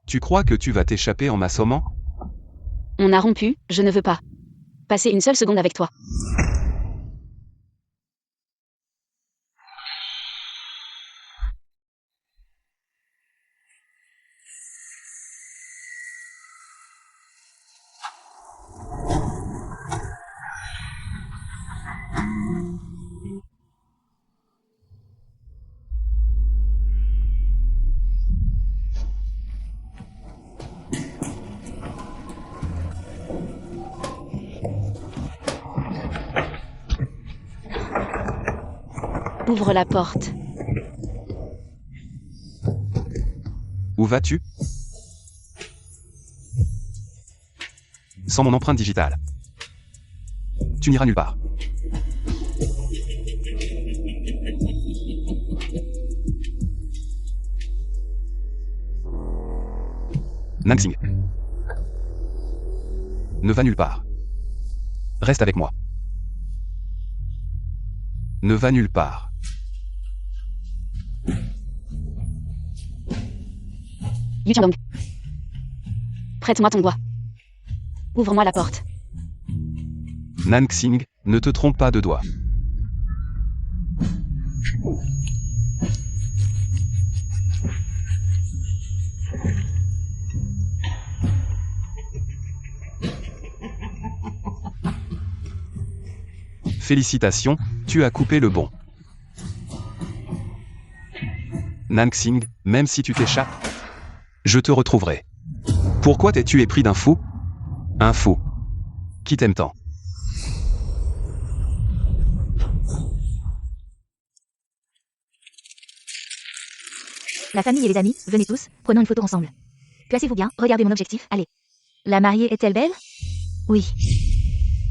Tu crois que tu vas t'échapper en m'assommant? On a rompu, je ne veux pas passer une seule seconde avec toi. Ouvre la porte. Où vas-tu? Sans mon empreinte digitale. Tu n'iras nulle part. Nansing. Ne va nulle part. Reste avec moi. Ne va nulle part. Yu Qiangdong. Prête-moi ton doigt. Ouvre-moi la porte. Nansing, ne te trompe pas de doigt. Félicitations, tu as coupé le bon. Nansing, même si tu t'échappes, je te retrouverai. Pourquoi t'es-tu épris d'un fou? Un fou. Qui t'aime tant? La famille et les amis, venez tous, prenons une photo ensemble. Placez-vous bien, regardez mon objectif, allez. La mariée est-elle belle? Oui.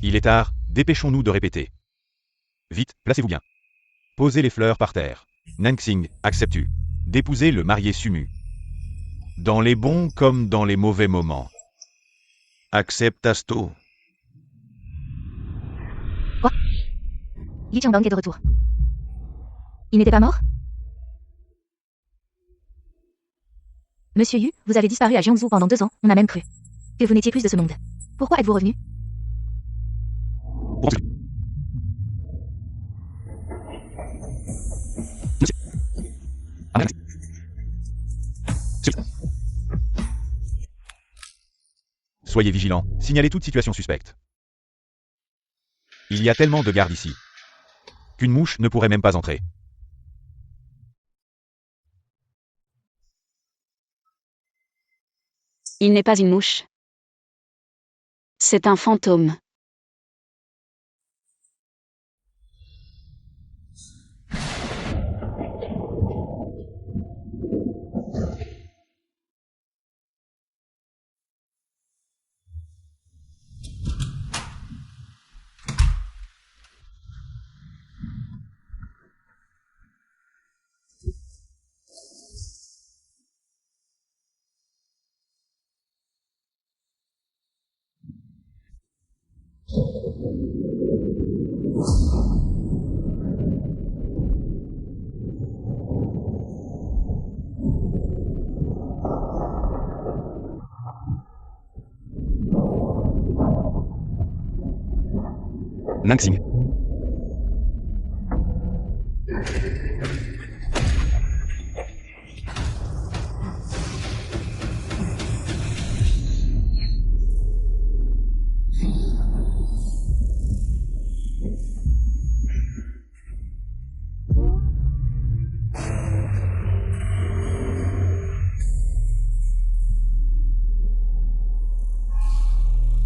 Il est tard, dépêchons-nous de répéter. Vite, placez-vous bien. Posez les fleurs par terre. Nansing, acceptes-tu d'épouser le marié Sumu? Dans les bons comme dans les mauvais moments. Acceptas-tu? Quoi? Yu Qiangdong est de retour. Il n'était pas mort? Monsieur Yu, vous avez disparu à Jiangsu pendant 2 ans, on a même cru que vous n'étiez plus de ce monde. Pourquoi êtes-vous revenu? Soyez vigilants, signalez toute situation suspecte. Il y a tellement de gardes ici qu'une mouche ne pourrait même pas entrer. Il n'est pas une mouche. C'est un fantôme. Nansing.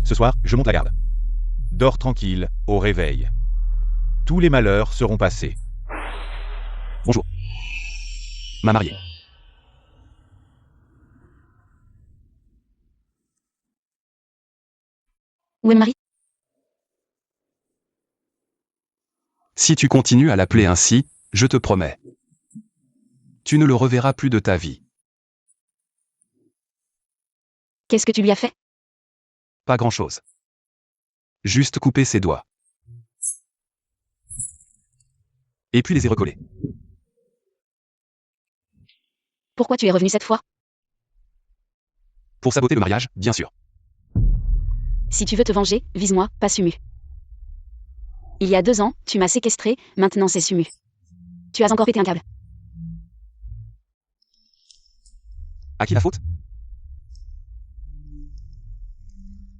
Ce soir, je monte la garde. Dors tranquille, au réveil. Tous les malheurs seront passés. Bonjour. Ma mariée. Où est le mari? Si tu continues à l'appeler ainsi, je te promets. Tu ne le reverras plus de ta vie. Qu'est-ce que tu lui as fait? Pas grand-chose. Juste couper ses doigts. Et puis les ai recollés. Pourquoi tu es revenu cette fois? Pour saboter le mariage, bien sûr. Si tu veux te venger, vise-moi, pas Sumu. Il y a 2 ans, tu m'as séquestré, maintenant c'est Sumu. Tu as encore pété un câble. À qui la faute?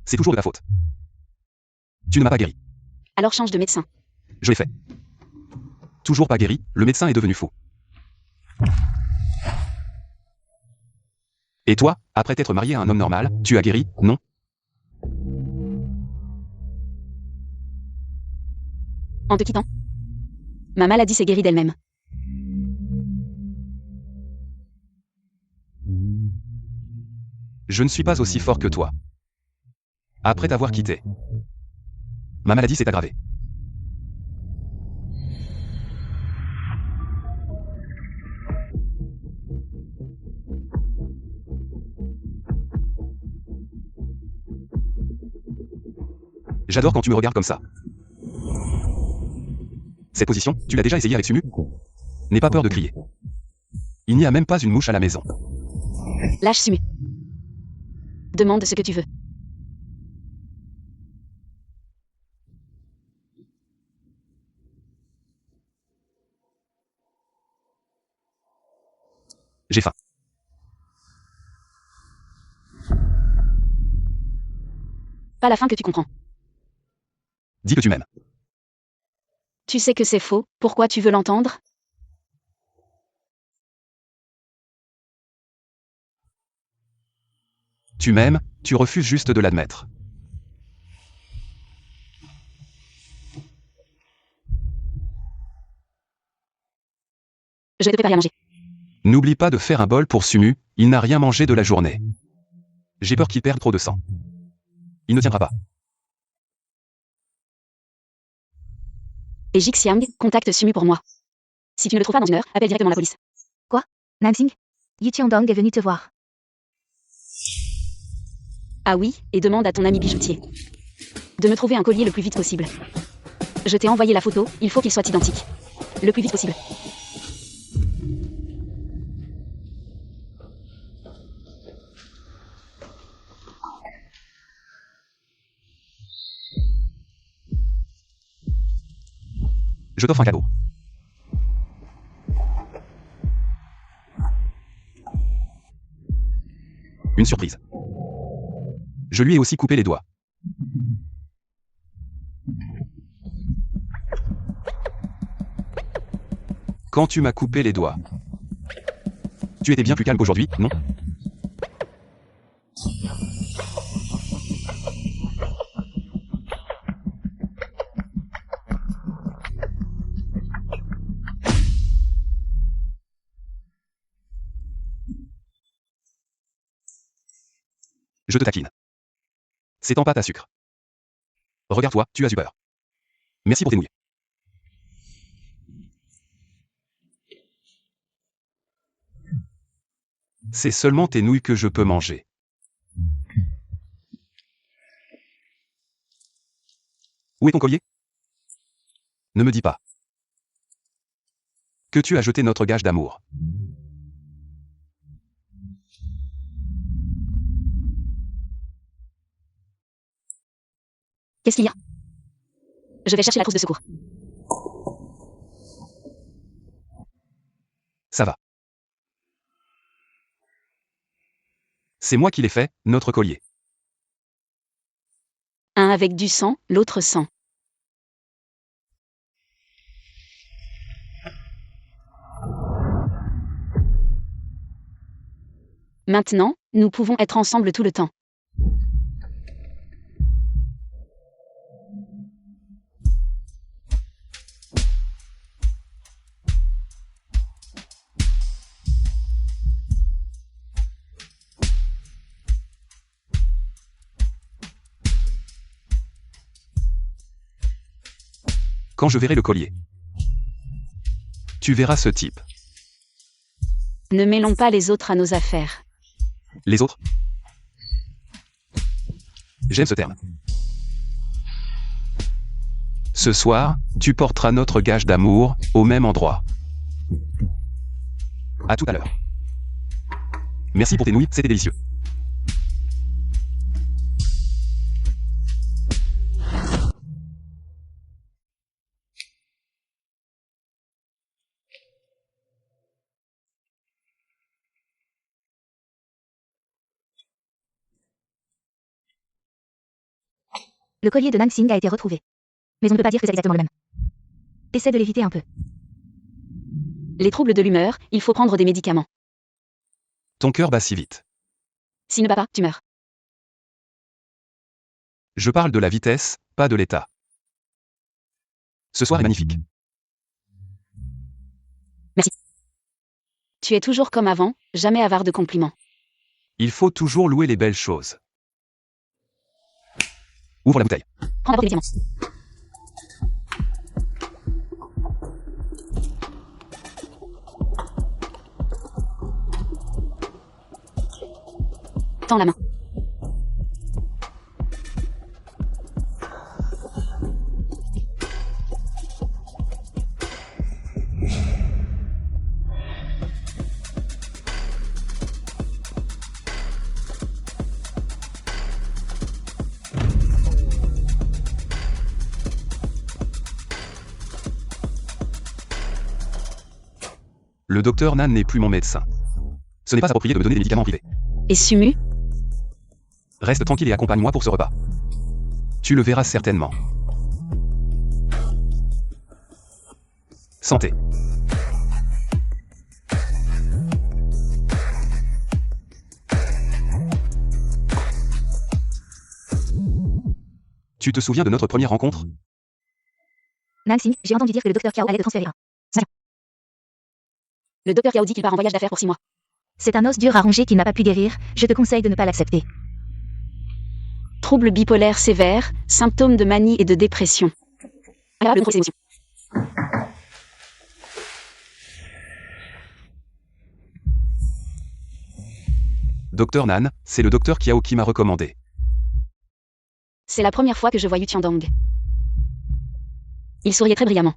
C'est toujours de ta faute. Tu ne m'as pas guéri. Alors change de médecin. Je l'ai fait. Toujours pas guéri, le médecin est devenu fou. Et toi, après t'être marié à un homme normal, tu as guéri, non? En te quittant. Ma maladie s'est guérie d'elle-même. Je ne suis pas aussi fort que toi. Après t'avoir quitté, ma maladie s'est aggravée. J'adore quand tu me regardes comme ça. Cette position, tu l'as déjà essayée avec Sumu? N'aie pas peur de crier. Il n'y a même pas une mouche à la maison. Lâche Sumu. Demande ce que tu veux. J'ai faim. Pas la fin que tu comprends. Dis que tu m'aimes. Tu sais que c'est faux, pourquoi tu veux l'entendre? Tu m'aimes, tu refuses juste de l'admettre. Je vais te préparer à manger. N'oublie pas de faire un bol pour Sumu, il n'a rien mangé de la journée. J'ai peur qu'il perde trop de sang. Il ne tiendra pas. Et Jixiang, contacte Sumu pour moi. Si tu ne le trouves pas dans 1 heure, appelle directement la police. Nansing, Yi Qiongdong est venu te voir. Ah oui, et demande à ton ami bijoutier de me trouver un collier le plus vite possible. Je t'ai envoyé la photo, il faut qu'il soit identique. Le plus vite possible. Je t'offre un cadeau. Une surprise. Je lui ai aussi coupé les doigts. Quand tu m'as coupé les doigts, tu étais bien plus calme qu'aujourd'hui, non? Je te taquine. C'est en pâte à sucre. Regarde-toi, tu as eu peur. Merci pour tes nouilles. C'est seulement tes nouilles que je peux manger. Où est ton collier? Ne me dis pas que tu as jeté notre gage d'amour. Qu'est-ce qu'il y a? Je vais chercher la trousse de secours. Ça va. C'est moi qui l'ai fait, notre collier. Un avec du sang, l'autre sans. Maintenant, nous pouvons être ensemble tout le temps. Quand je verrai le collier, tu verras ce type. Ne mêlons pas les autres à nos affaires. Les autres? J'aime ce terme. Ce soir, tu porteras notre gage d'amour au même endroit. À tout à l'heure. Merci pour tes nouilles, c'était délicieux. Le collier de Nansing a été retrouvé. Mais on ne peut pas dire que c'est exactement le même. Essaie de l'éviter un peu. Les troubles de l'humeur, il faut prendre des médicaments. Ton cœur bat si vite. S'il ne bat pas, tu meurs. Je parle de la vitesse, pas de l'état. Ce soir est magnifique. Tu es toujours comme avant, jamais avare de compliments. Il faut toujours louer les belles choses. Ouvre la bouteille. Prends d'abord tes médicaments. Tends la main. Le docteur Nan n'est plus mon médecin. Ce n'est pas approprié de me donner des médicaments privés. Et Sumu? Reste tranquille et accompagne-moi pour ce repas. Tu le verras certainement. Santé. Tu te souviens de notre première rencontre? Nansing, j'ai entendu dire que le docteur Cao allait te transférer un. Le docteur Cao dit qu'il part en voyage d'affaires pour 6 mois. C'est un os dur à ronger qui n'a pas pu guérir, je te conseille de ne pas l'accepter. Troubles bipolaires sévères, symptômes de manie et de dépression. Alors, le contrôle des émotions. Docteur Nan, c'est le docteur Kiao qui m'a recommandé. C'est la première fois que je vois Yu Tiandong. Il souriait très brillamment.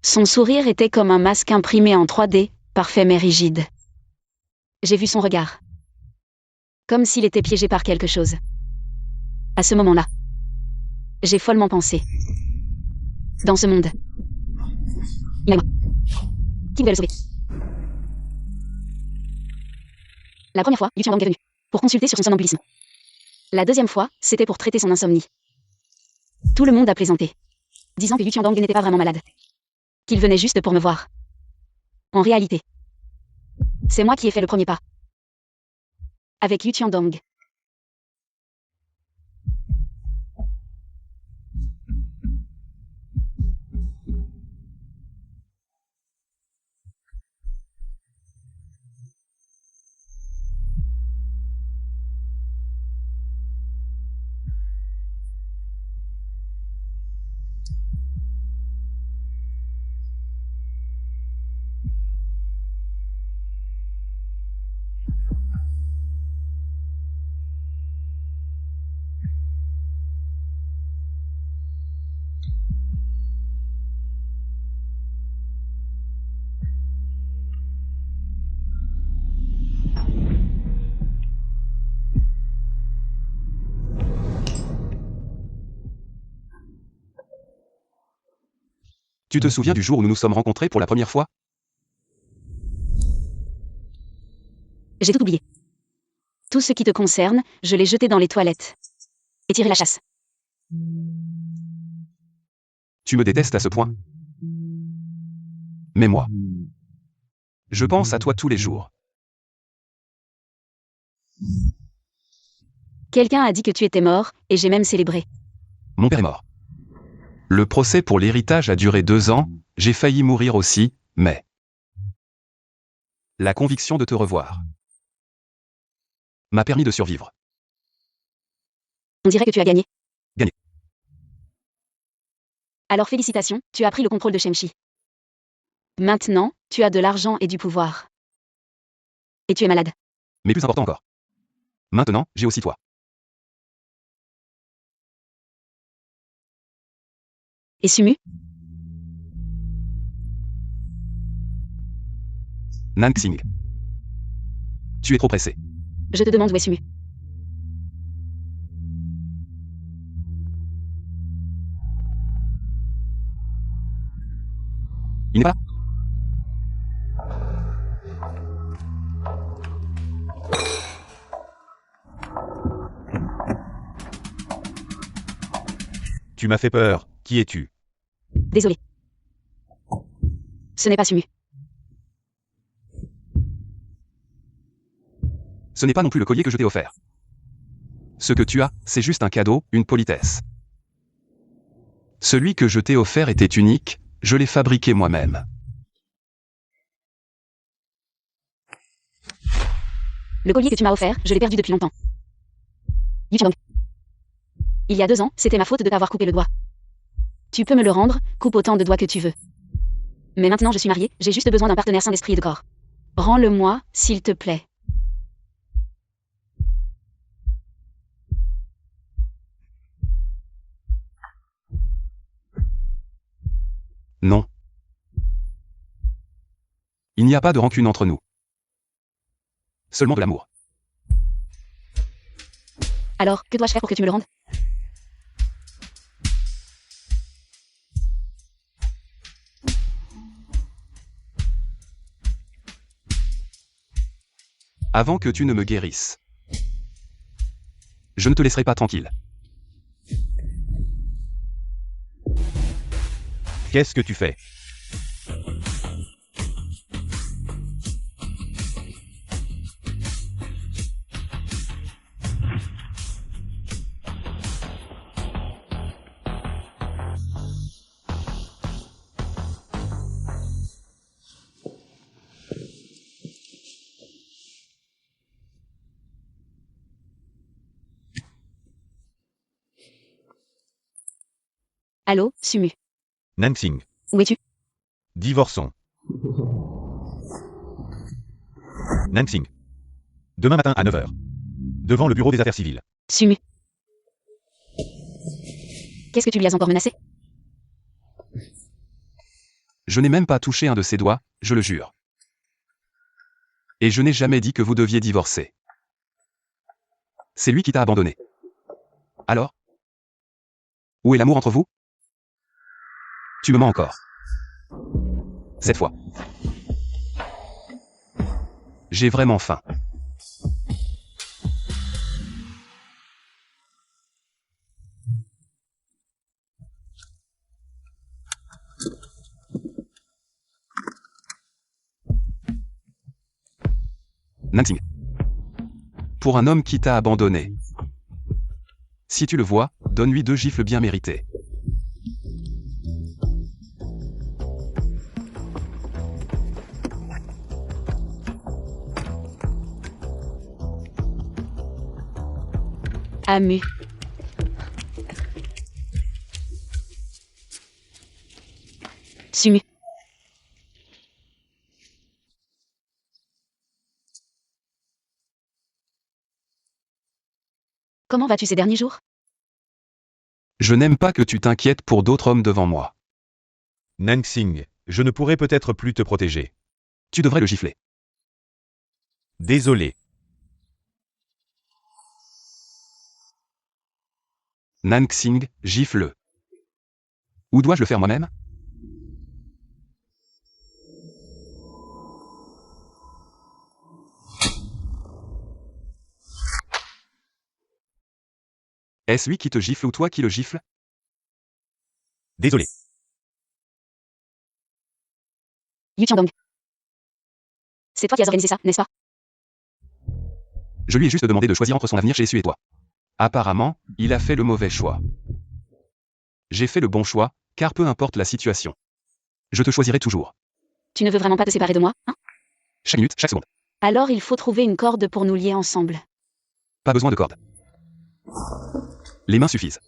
Son sourire était comme un masque imprimé en 3D, parfait mais rigide. J'ai vu son regard. Comme s'il était piégé par quelque chose. À ce moment-là, j'ai follement pensé. Dans ce monde, il y a moi. Qui voulait le sauver? La première fois, Yu Tiandong est venu pour consulter sur son somnambulisme. La deuxième fois, c'était pour traiter son insomnie. Tout le monde a plaisanté, disant que Yu Tiandong n'était pas vraiment malade. Qu'il venait juste pour me voir. En réalité, c'est moi qui ai fait le premier pas. Avec Yu Tiandong. Tu te souviens du jour où nous nous sommes rencontrés pour la première fois? J'ai tout oublié. Tout ce qui te concerne, je l'ai jeté dans les toilettes. Et tiré la chasse. Tu me détestes à ce point? Mais moi, je pense à toi tous les jours. Quelqu'un a dit que tu étais mort, et j'ai même célébré. Mon père est mort. Le procès pour l'héritage a duré 2 ans, j'ai failli mourir aussi, mais... La conviction de te revoir m'a permis de survivre. On dirait que tu as gagné. Gagné. Alors félicitations, tu as pris le contrôle de Shemshi. Maintenant, tu as de l'argent et du pouvoir. Et tu es malade. Mais plus important encore. Maintenant, j'ai aussi toi. Et Sumu? Nansing. Tu es trop pressé. Je te demande où est Sumu. Il n'est pas. Tu m'as fait peur. Qui es-tu? Désolé. Ce n'est pas Sumu. Ce n'est pas non plus le collier que je t'ai offert. Ce que tu as, c'est juste un cadeau, une politesse. Celui que je t'ai offert était unique, je l'ai fabriqué moi-même. Le collier que tu m'as offert, je l'ai perdu depuis longtemps. Yuchidong. Il y a 2 ans, c'était ma faute de t'avoir coupé le doigt. Tu peux me le rendre, coupe autant de doigts que tu veux. Mais maintenant je suis mariée, j'ai juste besoin d'un partenaire sain d'esprit et de corps. Rends-le-moi, s'il te plaît. Non. Il n'y a pas de rancune entre nous. Seulement de l'amour. Alors, que dois-je faire pour que tu me le rendes? Avant que tu ne me guérisses. Je ne te laisserai pas tranquille. Qu'est-ce que tu fais? Allô, Sumu. Nansing. Où es-tu? Divorçons. Nansing. Demain matin à 9h. Devant le bureau des affaires civiles. Sumu. Qu'est-ce que tu lui as encore menacé? Je n'ai même pas touché un de ses doigts, je le jure. Et je n'ai jamais dit que vous deviez divorcer. C'est lui qui t'a abandonné. Alors? Où est l'amour entre vous? Tu me mens encore. Cette fois. J'ai vraiment faim. Nansing. Pour un homme qui t'a abandonné. Si tu le vois, donne-lui 2 gifles bien méritées. Amu. Sumu. Comment vas-tu ces derniers jours? Je n'aime pas que tu t'inquiètes pour d'autres hommes devant moi. Nansing, je ne pourrai peut-être plus te protéger. Tu devrais le gifler. Désolé. Nansing, gifle-le. Ou dois-je le faire moi-même? Est-ce lui qui te gifle ou toi qui le gifle? Désolé. Yu Qiandong. C'est toi qui as organisé ça, n'est-ce pas? Je lui ai juste demandé de choisir entre son avenir chez Essu et toi. Apparemment, il a fait le mauvais choix. J'ai fait le bon choix, car peu importe la situation. Je te choisirai toujours. Tu ne veux vraiment pas te séparer de moi, hein? Chaque minute, chaque seconde. Alors il faut trouver une corde pour nous lier ensemble. Pas besoin de corde. Les mains suffisent.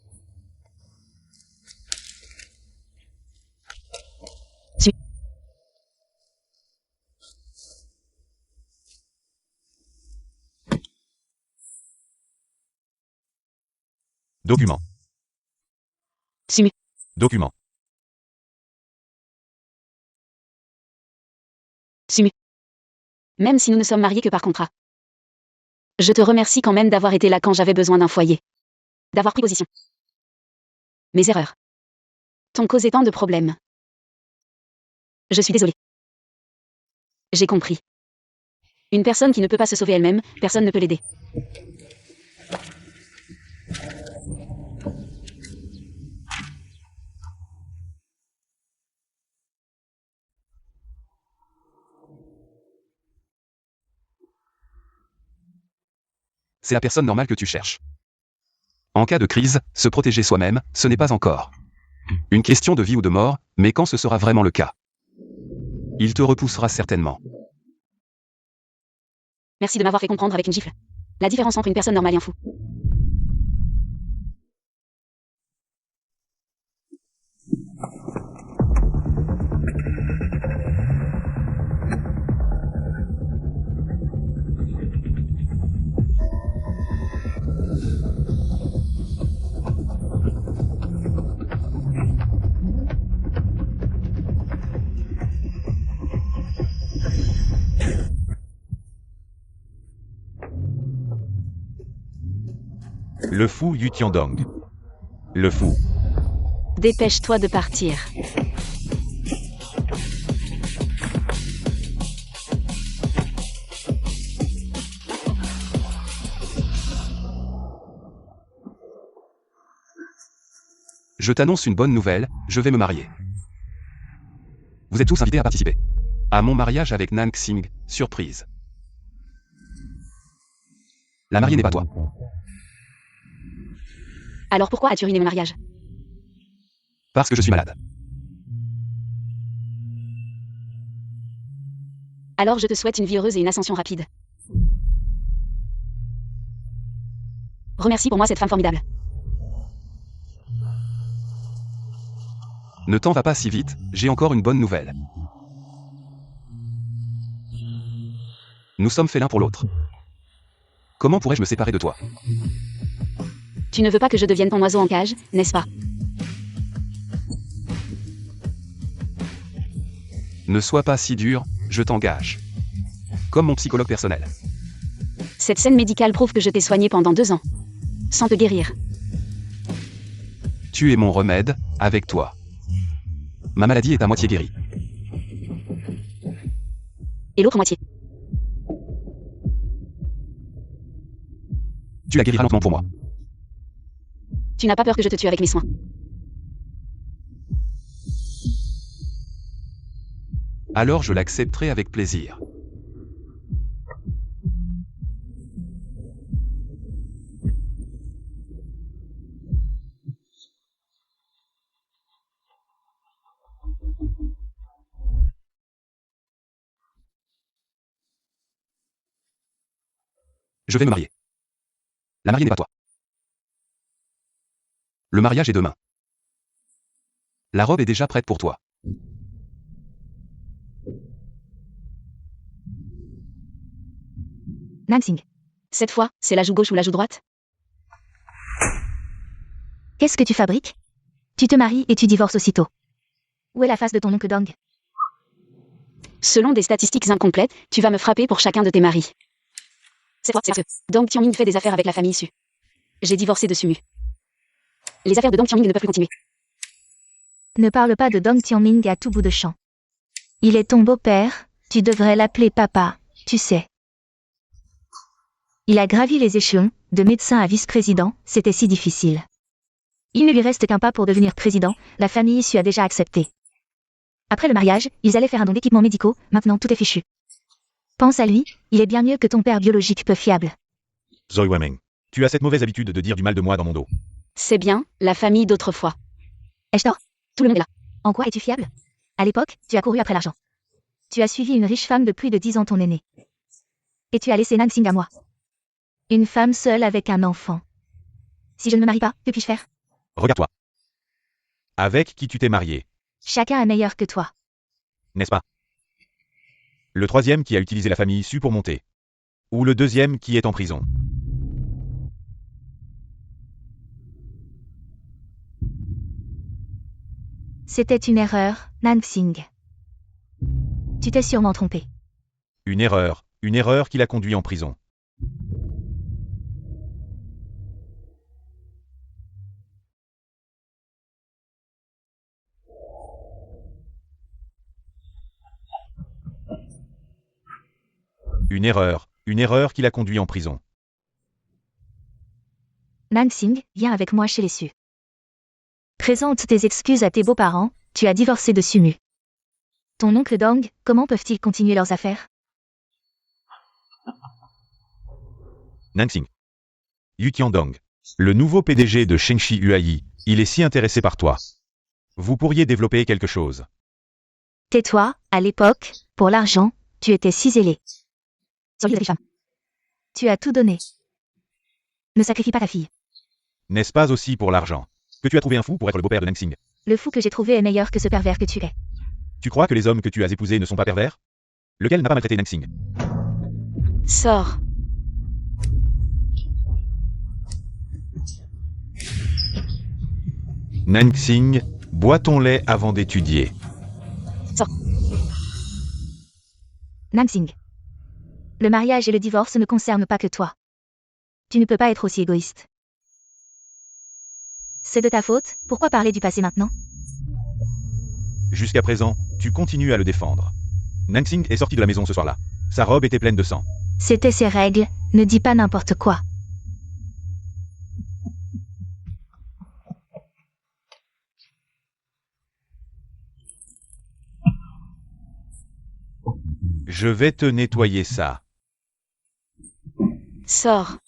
Document. Sumu. Document. Sumu. Même si nous ne sommes mariés que par contrat. Je te remercie quand même d'avoir été là quand j'avais besoin d'un foyer. D'avoir pris position. Mes erreurs t'ont causé tant de problèmes. Je suis désolée. J'ai compris. Une personne qui ne peut pas se sauver elle-même, personne ne peut l'aider. C'est la personne normale que tu cherches. En cas de crise, se protéger soi-même, ce n'est pas encore une question de vie ou de mort, mais quand ce sera vraiment le cas, il te repoussera certainement. Merci de m'avoir fait comprendre avec une gifle. La différence entre une personne normale et un fou. Le fou Yu Tiandong. Le fou. Dépêche-toi de partir. Je t'annonce une bonne nouvelle, je vais me marier. Vous êtes tous invités à participer à mon mariage avec Nansing, surprise. La mariée n'est pas toi. Alors pourquoi as-tu ruiné mon mariage? Parce que je suis malade. Alors je te souhaite une vie heureuse et une ascension rapide. Remercie pour moi cette femme formidable. Ne t'en va pas si vite, j'ai encore une bonne nouvelle. Nous sommes faits l'un pour l'autre. Comment pourrais-je me séparer de toi? Tu ne veux pas que je devienne ton oiseau en cage, n'est-ce pas? Ne sois pas si dur, je t'engage. Comme mon psychologue personnel. Cette scène médicale prouve que je t'ai soigné pendant 2 ans. Sans te guérir. Tu es mon remède, avec toi. Ma maladie est à moitié guérie. Et l'autre moitié? Tu la guériras lentement pour moi. Tu n'as pas peur que je te tue avec mes soins? Alors je l'accepterai avec plaisir. Je vais me marier. La mariée n'est pas toi. Le mariage est demain. La robe est déjà prête pour toi. Nansing. Cette fois, c'est la joue gauche ou la joue droite? Qu'est-ce que tu fabriques? Tu te maries et tu divorces aussitôt. Où est la face de ton oncle Dong? Selon des statistiques incomplètes, tu vas me frapper pour chacun de tes maris. Cette fois, c'est parce que Dong Tianming fait des affaires avec la famille issue. J'ai divorcé de Sumu. Les affaires de Dong Tianming ne peuvent plus continuer. Ne parle pas de Dong Tianming à tout bout de champ. Il est ton beau-père, tu devrais l'appeler papa, tu sais. Il a gravi les échelons, de médecin à vice-président, c'était si difficile. Il ne lui reste qu'un pas pour devenir président, la famille issue a déjà accepté. Après le mariage, ils allaient faire un don d'équipements médicaux, maintenant tout est fichu. Pense à lui, il est bien mieux que ton père biologique peu fiable. Zoe Weming. Tu as cette mauvaise habitude de dire du mal de moi dans mon dos. C'est bien, la famille d'autrefois. Ai-je tort? Tout le monde est là. En quoi es-tu fiable? À l'époque, tu as couru après l'argent. Tu as suivi une riche femme de plus de 10 ans ton aîné. Et tu as laissé Nansing à moi. Une femme seule avec un enfant. Si je ne me marie pas, que puis-je faire? Regarde-toi. Avec qui tu t'es marié, Chacun est meilleur que toi. n'est-ce pas? Le troisième qui a utilisé la famille issue pour monter. Ou le deuxième qui est en prison. C'était une erreur, Nansing. Tu t'es sûrement trompé. Une erreur qui l'a conduit en prison. Une erreur qui l'a conduit en prison. Nansing, viens avec moi chez les Su. Présente tes excuses à tes beaux-parents, tu as divorcé de Sumu. Ton oncle Dong, comment peuvent-ils continuer leurs affaires? Nansing. Yu Tiandong. Le nouveau PDG de Shengxi Huayi, il est si intéressé par toi. Vous pourriez développer quelque chose. Tais-toi, à l'époque, pour l'argent, tu étais si zélé. Sur l'île des femmes. Tu as tout donné. Ne sacrifie pas ta fille. N'est-ce pas aussi pour l'argent que tu as trouvé un fou pour être le beau-père de Nansing? Le fou que j'ai trouvé est meilleur que ce pervers que tu es. Tu crois que les hommes que tu as épousés ne sont pas pervers? Lequel n'a pas maltraité Nansing? Sors. Nansing, bois ton lait avant d'étudier. Nansing. Le mariage et le divorce ne concernent pas que toi. Tu ne peux pas être aussi égoïste. C'est de ta faute, pourquoi parler du passé maintenant? Jusqu'à présent, tu continues à le défendre. Nansing est sorti de la maison ce soir-là. Sa robe était pleine de sang. C'était ses règles, ne dis pas n'importe quoi. Je vais te nettoyer ça. Sors.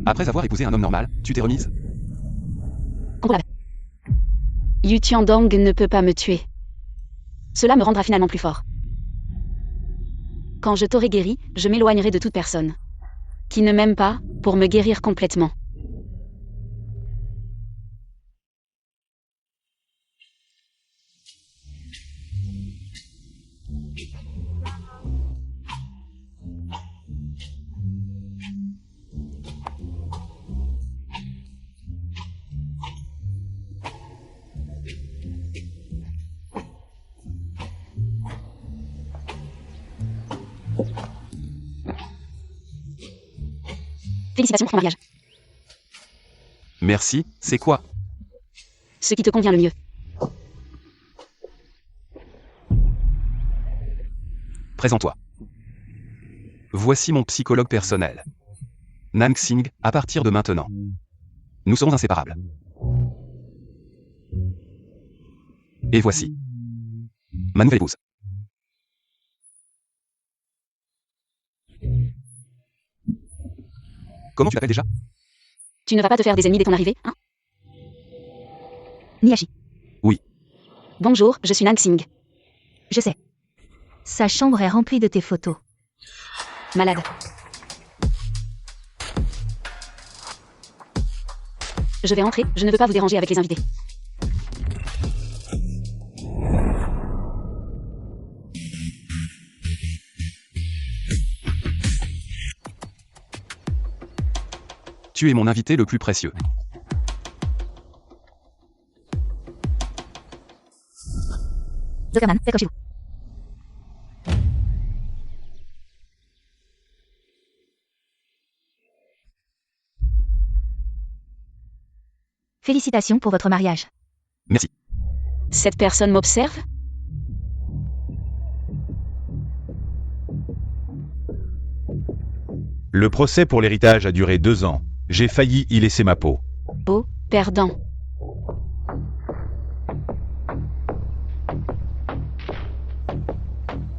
Après avoir épousé un homme normal, tu t'es remise? Yu Tiandong ne peut pas me tuer. Cela me rendra finalement plus fort. Quand je t'aurai guéri, je m'éloignerai de toute personne qui ne m'aime pas, pour me guérir complètement. Félicitations pour ton mariage. Merci, c'est quoi? Ce qui te convient le mieux. Présente-toi. Voici mon psychologue personnel. Nansing, à partir de maintenant. Nous serons inséparables. Et voici ma nouvelle épouse. Comment tu l'appelles déjà? Tu ne vas pas te faire des ennemis dès ton arrivée, hein? Niachi. Bonjour, je suis Nansing. Je sais. Sa chambre est remplie de tes photos. Malade. Je vais entrer, je ne veux pas vous déranger avec les invités. Tu es mon invité le plus précieux. Zuckerman, fais comme chez vous. Félicitations pour votre mariage. Merci. Cette personne m'observe? Le procès pour l'héritage a duré 2 ans. J'ai failli y laisser ma peau. Oh, perdant.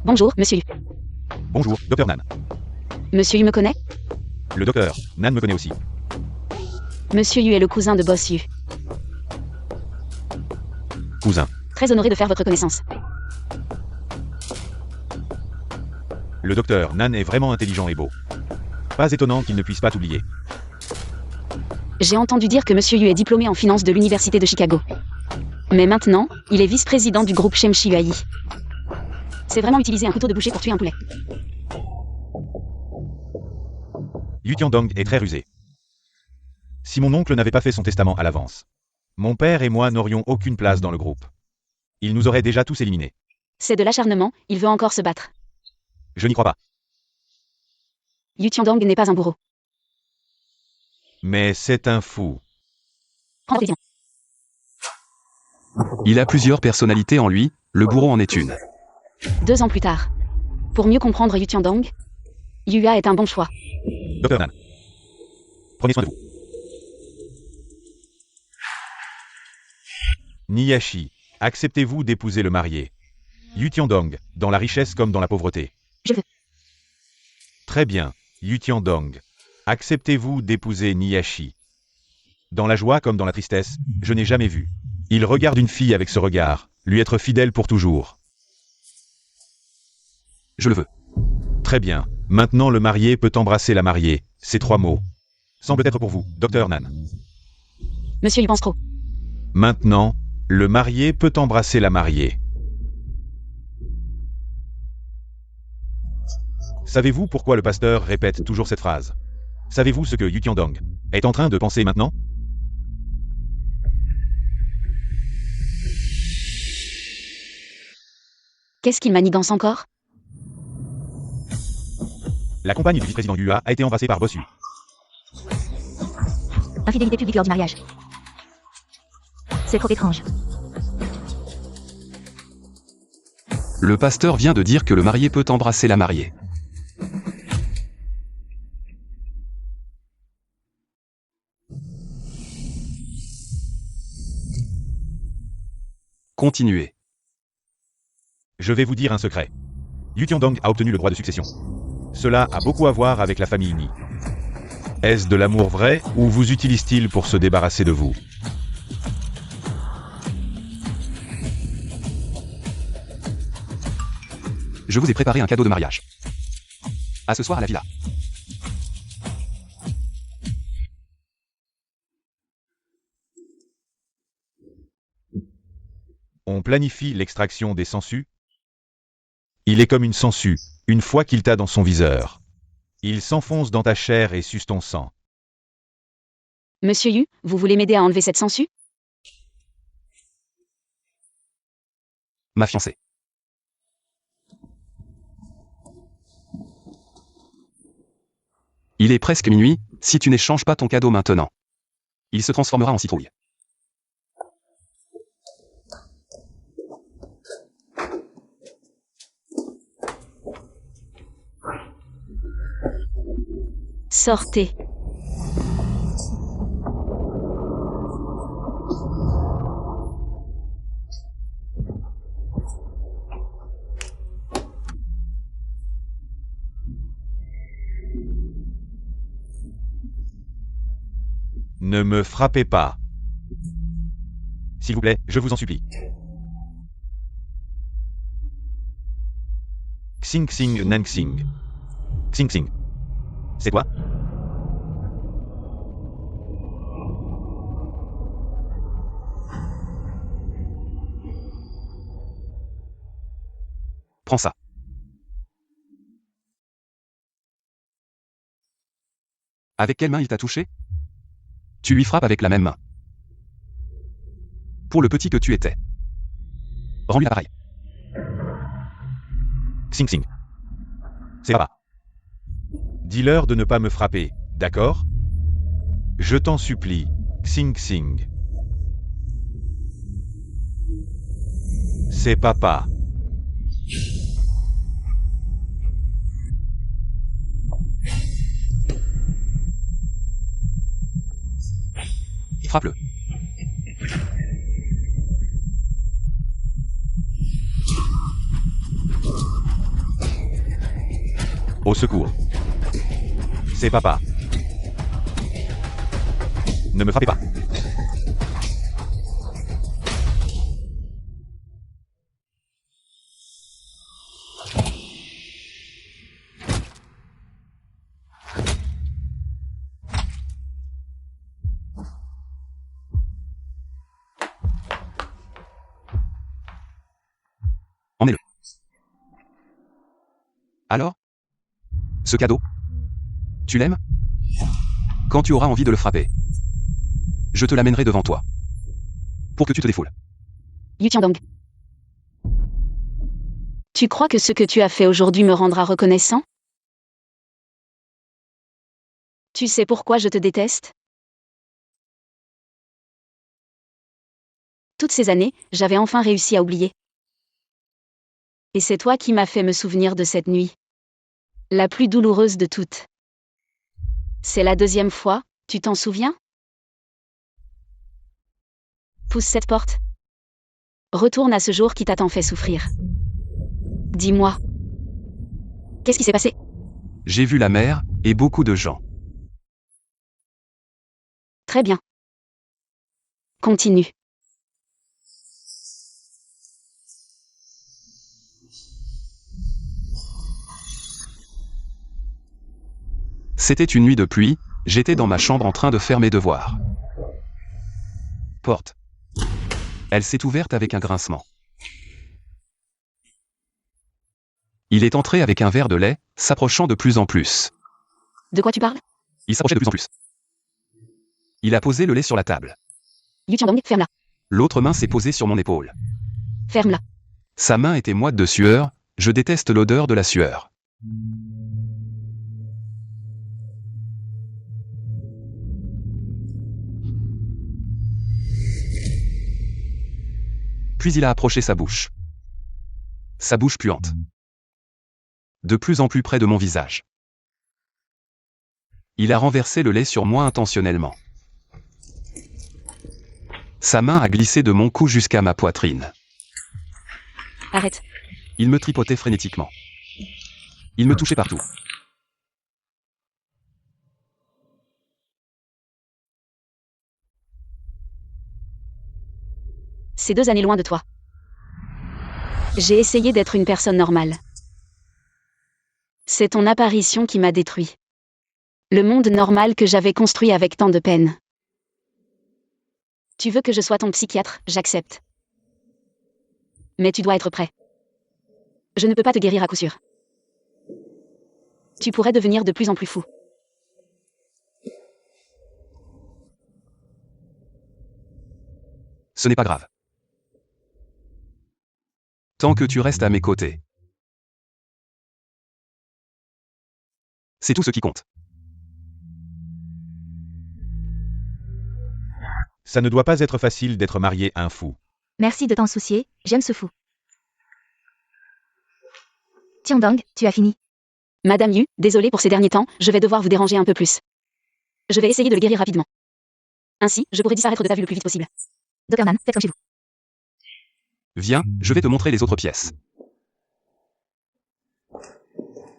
Bonjour, monsieur Yu. Bonjour, Dr Nan. Monsieur Yu me connaît? Le docteur, Nan me connaît aussi. Monsieur Yu est le cousin de Boss Yu. Cousin. Très honoré de faire votre connaissance. Le docteur Nan est vraiment intelligent et beau. Pas étonnant qu'il ne puisse pas t'oublier. J'ai entendu dire que monsieur Yu est diplômé en finance de l'université de Chicago. Mais maintenant, il est vice-président du groupe Shengxi Huayi. C'est vraiment utiliser un couteau de boucher pour tuer un poulet. Yu Tiandong est très rusé. Si mon oncle n'avait pas fait son testament à l'avance, mon père et moi n'aurions aucune place dans le groupe. Il nous aurait déjà tous éliminés. C'est de l'acharnement, il veut encore se battre. Je n'y crois pas. Yu Tiandong n'est pas un bourreau. Mais c'est un fou. Prends-toi. Il a plusieurs personnalités en lui, le bourreau en est une. 2 ans plus tard. Pour mieux comprendre Yu Tiandong, Yua est un bon choix. Dr Nan. Prenez soin de vous. Niyashi, acceptez-vous d'épouser le marié? Yu Tiandong, dans la richesse comme dans la pauvreté. Je veux. Très bien, Yu Tiandong. Acceptez-vous d'épouser Niyashi? Dans la joie comme dans la tristesse, je n'ai jamais vu. Il regarde une fille avec ce regard, lui être fidèle pour toujours. Je le veux. Très bien, maintenant le marié peut embrasser la mariée, ces 3 mots. Semble être pour vous, Dr Nan. Monsieur y pense trop. Maintenant, le marié peut embrasser la mariée. Savez-vous pourquoi le pasteur répète toujours cette phrase? Savez-vous ce que Yu Tiandong est en train de penser maintenant? Qu'est-ce qu'il manigance encore? La compagne du vice-président Yua a été embrassée par Bossu. Infidélité publique lors du mariage. C'est trop étrange. Le pasteur vient de dire que le marié peut embrasser la mariée. Continuez. Je vais vous dire un secret. Yu Tiandong a obtenu le droit de succession. Cela a beaucoup à voir avec la famille Ni. Est-ce de l'amour vrai, ou vous utilise-t-il pour se débarrasser de vous? Je vous ai préparé un cadeau de mariage. À ce soir à la villa. On planifie l'extraction des sangsues? Il est comme une sangsue, une fois qu'il t'a dans son viseur. Il s'enfonce dans ta chair et suce ton sang. Monsieur Yu, vous voulez m'aider à enlever cette sangsue? Ma fiancée. Il est presque minuit, si tu n'échanges pas ton cadeau maintenant. Il se transformera en citrouille. Sortez. Ne me frappez pas. S'il vous plaît, je vous en supplie. Xing Xing Nansing. Xing Xing. C'est quoi? Prends ça. Avec quelle main il t'a touché? Tu lui frappes avec la même main. Pour le petit que tu étais. Rends-lui l'appareil. Xing Xing. C'est pas. Dis-leur de ne pas me frapper, d'accord? Je t'en supplie, Xing Xing. C'est papa. Frappe-le. Au secours. C'est papa. Ne me frappez pas. Emmenez-le. Alors? Ce cadeau? Tu l'aimes? Quand tu auras envie de le frapper, je te l'amènerai devant toi. Pour que tu te défoules. Yu Tiandong. Tu crois que ce que tu as fait aujourd'hui me rendra reconnaissant? Tu sais pourquoi je te déteste? toutes ces années, j'avais enfin réussi à oublier. Et c'est toi qui m'as fait me souvenir de cette nuit. La plus douloureuse de toutes. C'est la deuxième fois, tu t'en souviens? Pousse cette porte. Retourne à ce jour qui t'a tant fait souffrir. Dis-moi. Qu'est-ce qui s'est passé? J'ai vu la mer, et beaucoup de gens. Très bien. Continue. C'était une nuit de pluie, j'étais dans ma chambre en train de faire mes devoirs. Porte. Elle s'est ouverte avec un grincement. Il est entré avec un verre de lait, s'approchant de plus en plus. De quoi tu parles? Il s'approchait de plus en plus. Il a posé le lait sur la table. Yu Tiandong, ferme-la. L'autre main s'est posée sur mon épaule. Ferme-la. Sa main était moite de sueur, je déteste l'odeur de la sueur. Puis il a approché sa bouche. Sa bouche puante. De plus en plus près de mon visage. Il a renversé le lait sur moi intentionnellement. Sa main a glissé de mon cou jusqu'à ma poitrine. Arrête. Il me tripotait frénétiquement. Il me touchait partout. Ces 2 années loin de toi. J'ai essayé d'être une personne normale. C'est ton apparition qui m'a détruit. Le monde normal que j'avais construit avec tant de peine. Tu veux que je sois ton psychiatre, j'accepte. Mais tu dois être prêt. Je ne peux pas te guérir à coup sûr. Tu pourrais devenir de plus en plus fou. Ce n'est pas grave. Tant que tu restes à mes côtés. C'est tout ce qui compte. Ça ne doit pas être facile d'être marié à un fou. Merci de t'en soucier, j'aime ce fou. Tiandong, tu as fini. Madame Yu, désolée pour ces derniers temps, je vais devoir vous déranger un peu plus. Je vais essayer de le guérir rapidement. Ainsi, je pourrai disparaître de ta vue le plus vite possible. Dr Man, faites comme chez vous. Viens, je vais te montrer les autres pièces.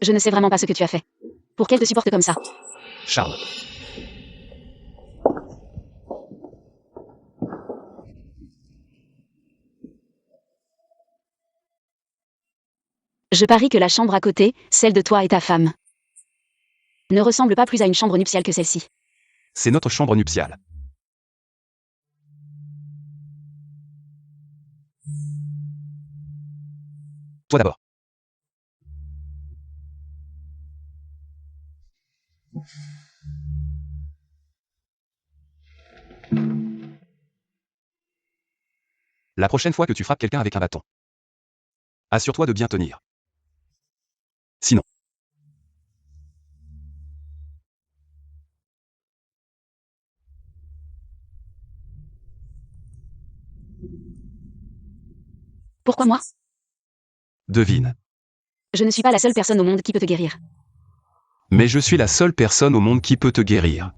Je ne sais vraiment pas ce que tu as fait. Pour qu'elle te supporte comme ça. Charles. Je parie que la chambre à côté, celle de toi et ta femme, ne ressemble pas plus à une chambre nuptiale que celle-ci. C'est notre chambre nuptiale. Toi d'abord. La prochaine fois que tu frappes quelqu'un avec un bâton, assure-toi de bien tenir. Sinon. Pourquoi moi? Devine. Je ne suis pas la seule personne au monde qui peut te guérir. Mais je suis la seule personne au monde qui peut te guérir.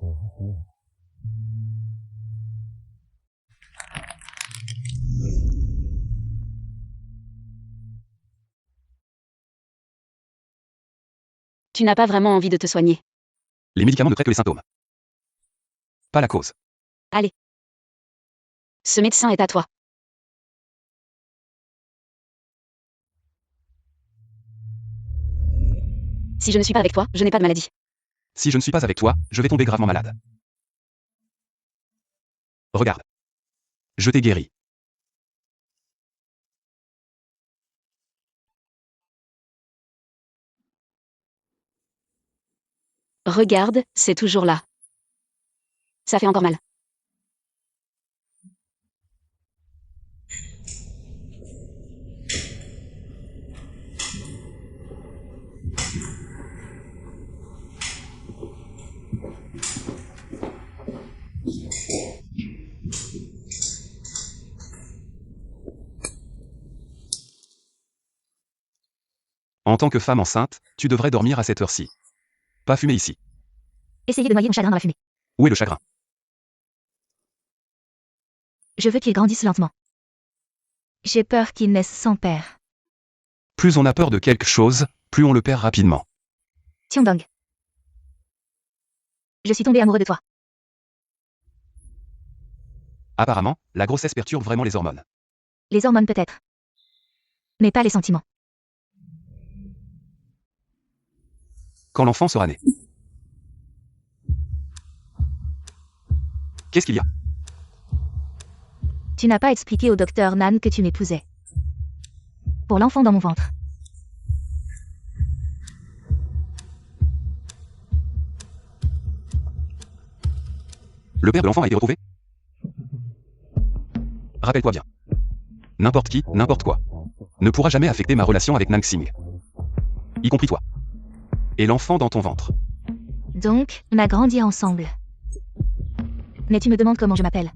Tu n'as pas vraiment envie de te soigner. Les médicaments ne traitent que les symptômes. Pas la cause. Allez. Ce médecin est à toi. Si je ne suis pas avec toi, je n'ai pas de maladie. Si je ne suis pas avec toi, je vais tomber gravement malade. Regarde. Je t'ai guéri. Regarde, c'est toujours là. Ça fait encore mal. En tant que femme enceinte, tu devrais dormir à cette heure-ci. Pas fumer ici. Essayez de noyer mon chagrin dans la fumée. Où est le chagrin? Je veux qu'il grandisse lentement. J'ai peur qu'il naisse sans père. Plus on a peur de quelque chose, plus on le perd rapidement. Tiongdong. Je suis tombé amoureux de toi. Apparemment, la grossesse perturbe vraiment les hormones. Les hormones peut-être. Mais pas les sentiments. Quand l'enfant sera né. Qu'est-ce qu'il y a? Tu n'as pas expliqué au docteur Nan que tu m'épousais. Pour l'enfant dans mon ventre. Le père de l'enfant a été retrouvé? Rappelle-toi bien. N'importe qui, n'importe quoi, ne pourra jamais affecter ma relation avec Nansing. Y compris toi. Et l'enfant dans ton ventre. Donc, on a grandi ensemble. Mais tu me demandes comment je m'appelle.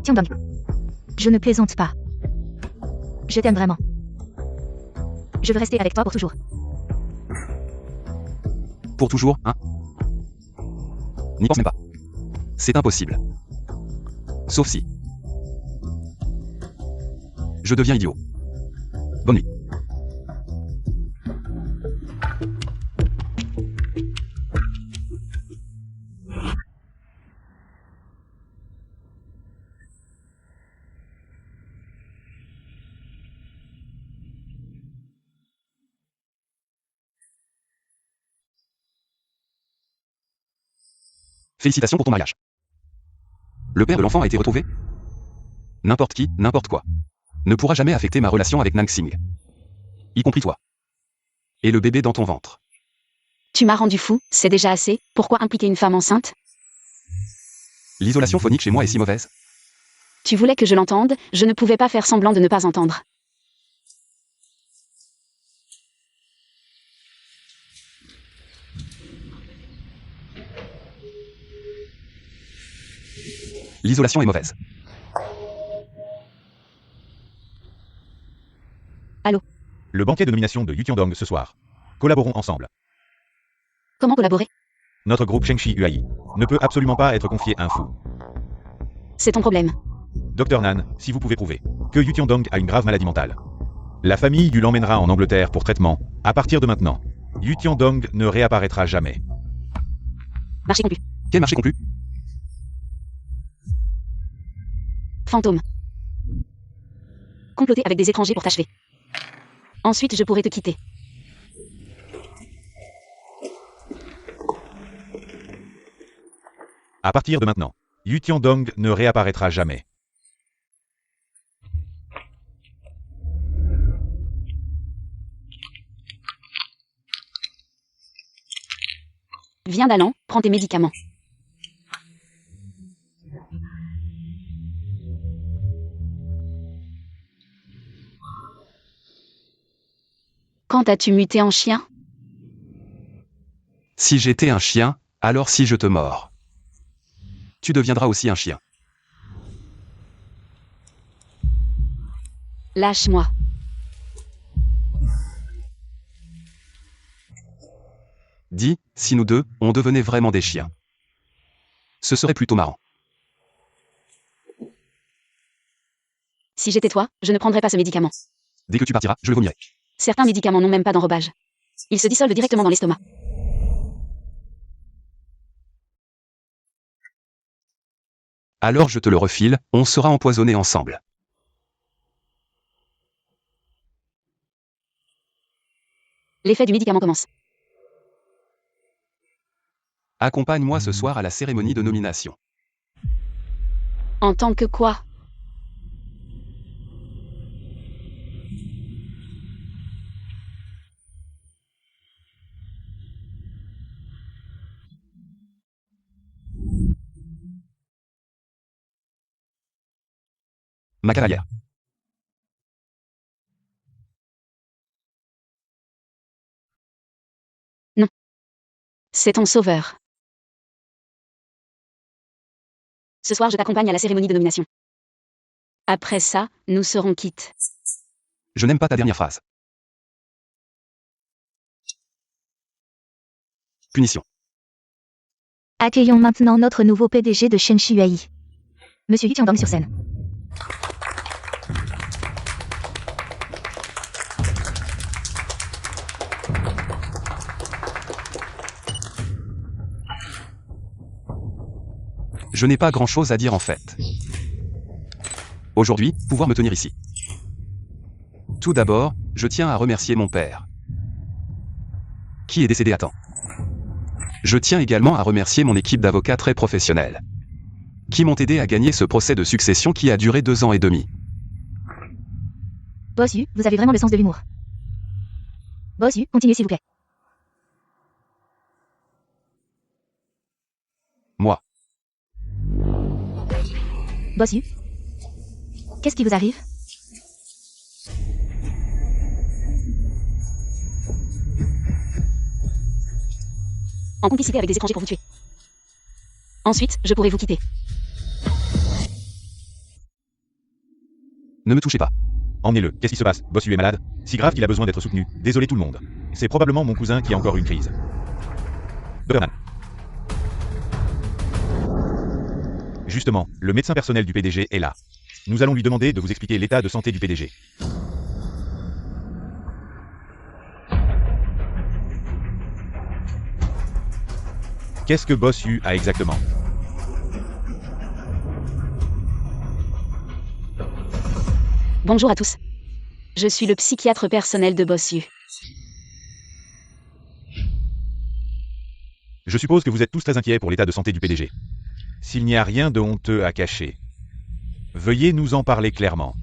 Tiongdong. Je ne plaisante pas. Je t'aime vraiment. Je veux rester avec toi pour toujours. Pour toujours, hein? N'y pense même pas. C'est impossible. Sauf si. Je deviens idiot. Bonne nuit. Félicitations pour ton mariage. Le père de l'enfant a été retrouvé? N'importe qui, n'importe quoi, ne pourra jamais affecter ma relation avec Nansing. Y compris toi. Et le bébé dans ton ventre. Tu m'as rendu fou, c'est déjà assez, pourquoi impliquer une femme enceinte? L'isolation phonique chez moi est si mauvaise. Tu voulais que je l'entende, je ne pouvais pas faire semblant de ne pas entendre. L'isolation est mauvaise. Le banquet de nomination de Yu Tiongdong ce soir. Collaborons ensemble. Comment collaborer? Notre groupe Shengshi UAI ne peut absolument pas être confié à un fou. C'est ton problème. Docteur Nan, si vous pouvez prouver que Yu Tiongdong a une grave maladie mentale. La famille lui l'emmènera en Angleterre pour traitement. À partir de maintenant, Yu Tiongdong ne réapparaîtra jamais. Marché conclu. Quel marché conclu? Fantôme. Comploter avec des étrangers pour t'achever. Ensuite je pourrai te quitter. À partir de maintenant, Yu Tiongdong ne réapparaîtra jamais. Viens d'Alan, prends tes médicaments. Quand as-tu muté en chien? Si j'étais un chien, alors si je te mords, tu deviendras aussi un chien. Lâche-moi. Dis, si nous deux, on devenait vraiment des chiens. Ce serait plutôt marrant. Si j'étais toi, je ne prendrais pas ce médicament. Dès que tu partiras, je le vomirai. Certains médicaments n'ont même pas d'enrobage. Ils se dissolvent directement dans l'estomac. Alors je te le refile, on sera empoisonnés ensemble. L'effet du médicament commence. Accompagne-moi ce soir à la cérémonie de nomination. En tant que quoi? Ma cavalière. C'est ton sauveur. Ce soir je t'accompagne à la cérémonie de nomination. Après ça, nous serons quittes. Je n'aime pas ta dernière phrase. Punition. Accueillons maintenant notre nouveau PDG de Shenshi UI. Monsieur Yu Tiangdong sur scène. Je n'ai pas grand-chose à dire en fait. Aujourd'hui, pouvoir me tenir ici. Tout d'abord, je tiens à remercier mon père, qui est décédé à temps. Je tiens également à remercier mon équipe d'avocats très professionnels, qui m'ont aidé à gagner ce procès de succession qui a duré 2 ans et demi. Boss Yu, vous avez vraiment le sens de l'humour. Boss Yu, continuez s'il vous plaît. Moi, Boss Yu. Qu'est-ce qui vous arrive? En complicité avec des étrangers pour vous tuer. Ensuite, je pourrai vous quitter. ne me touchez pas. Emmenez-le. Qu'est-ce qui se passe? Boss Yu est malade? Si grave qu'il a besoin d'être soutenu. Désolé tout le monde. C'est probablement mon cousin qui a encore une crise. Doberman. Justement, le médecin personnel du PDG est là. Nous allons lui demander de vous expliquer l'état de santé du PDG. Qu'est-ce que Boss Yu a exactement? Bonjour à tous. Je suis le psychiatre personnel de Boss Yu. Je suppose que vous êtes tous très inquiets pour l'état de santé du PDG. S'il n'y a rien de honteux à cacher, veuillez nous en parler clairement.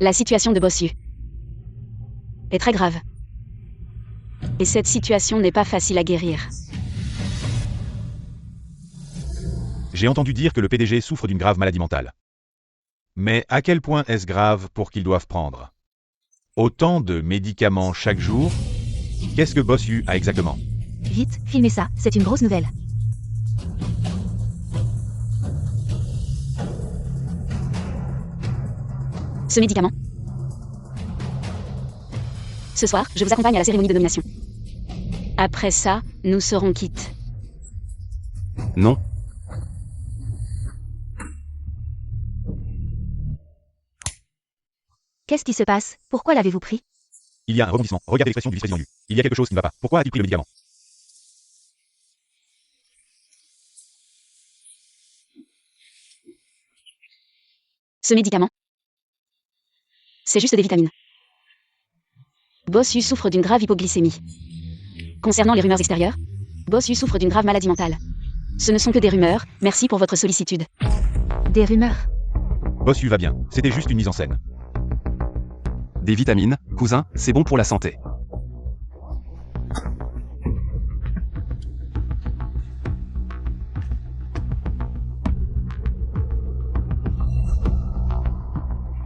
La situation de Boss Yu est très grave. Et cette situation n'est pas facile à guérir. J'ai entendu dire que le PDG souffre d'une grave maladie mentale. Mais à quel point est-ce grave pour qu'ils doivent prendre autant de médicaments chaque jour? Qu'est-ce que Boss Yu a exactement? Vite, filmez ça, c'est une grosse nouvelle. Ce médicament. Ce soir, je vous accompagne à la cérémonie de nomination. Après ça, nous serons quittes. Non. Qu'est-ce qui se passe? Pourquoi l'avez-vous pris? Il y a un rebondissement. Regardez l'expression du vice-président Yu. Il y a quelque chose qui ne va pas. Pourquoi a-t-il pris le médicament? Ce médicament. C'est juste des vitamines. Boss Yu souffre d'une grave hypoglycémie. Concernant les rumeurs extérieures, Boss Yu souffre d'une grave maladie mentale. Ce ne sont que des rumeurs, merci pour votre sollicitude. Des rumeurs. Boss Yu va bien. C'était juste une mise en scène. Des vitamines, cousin, c'est bon pour la santé.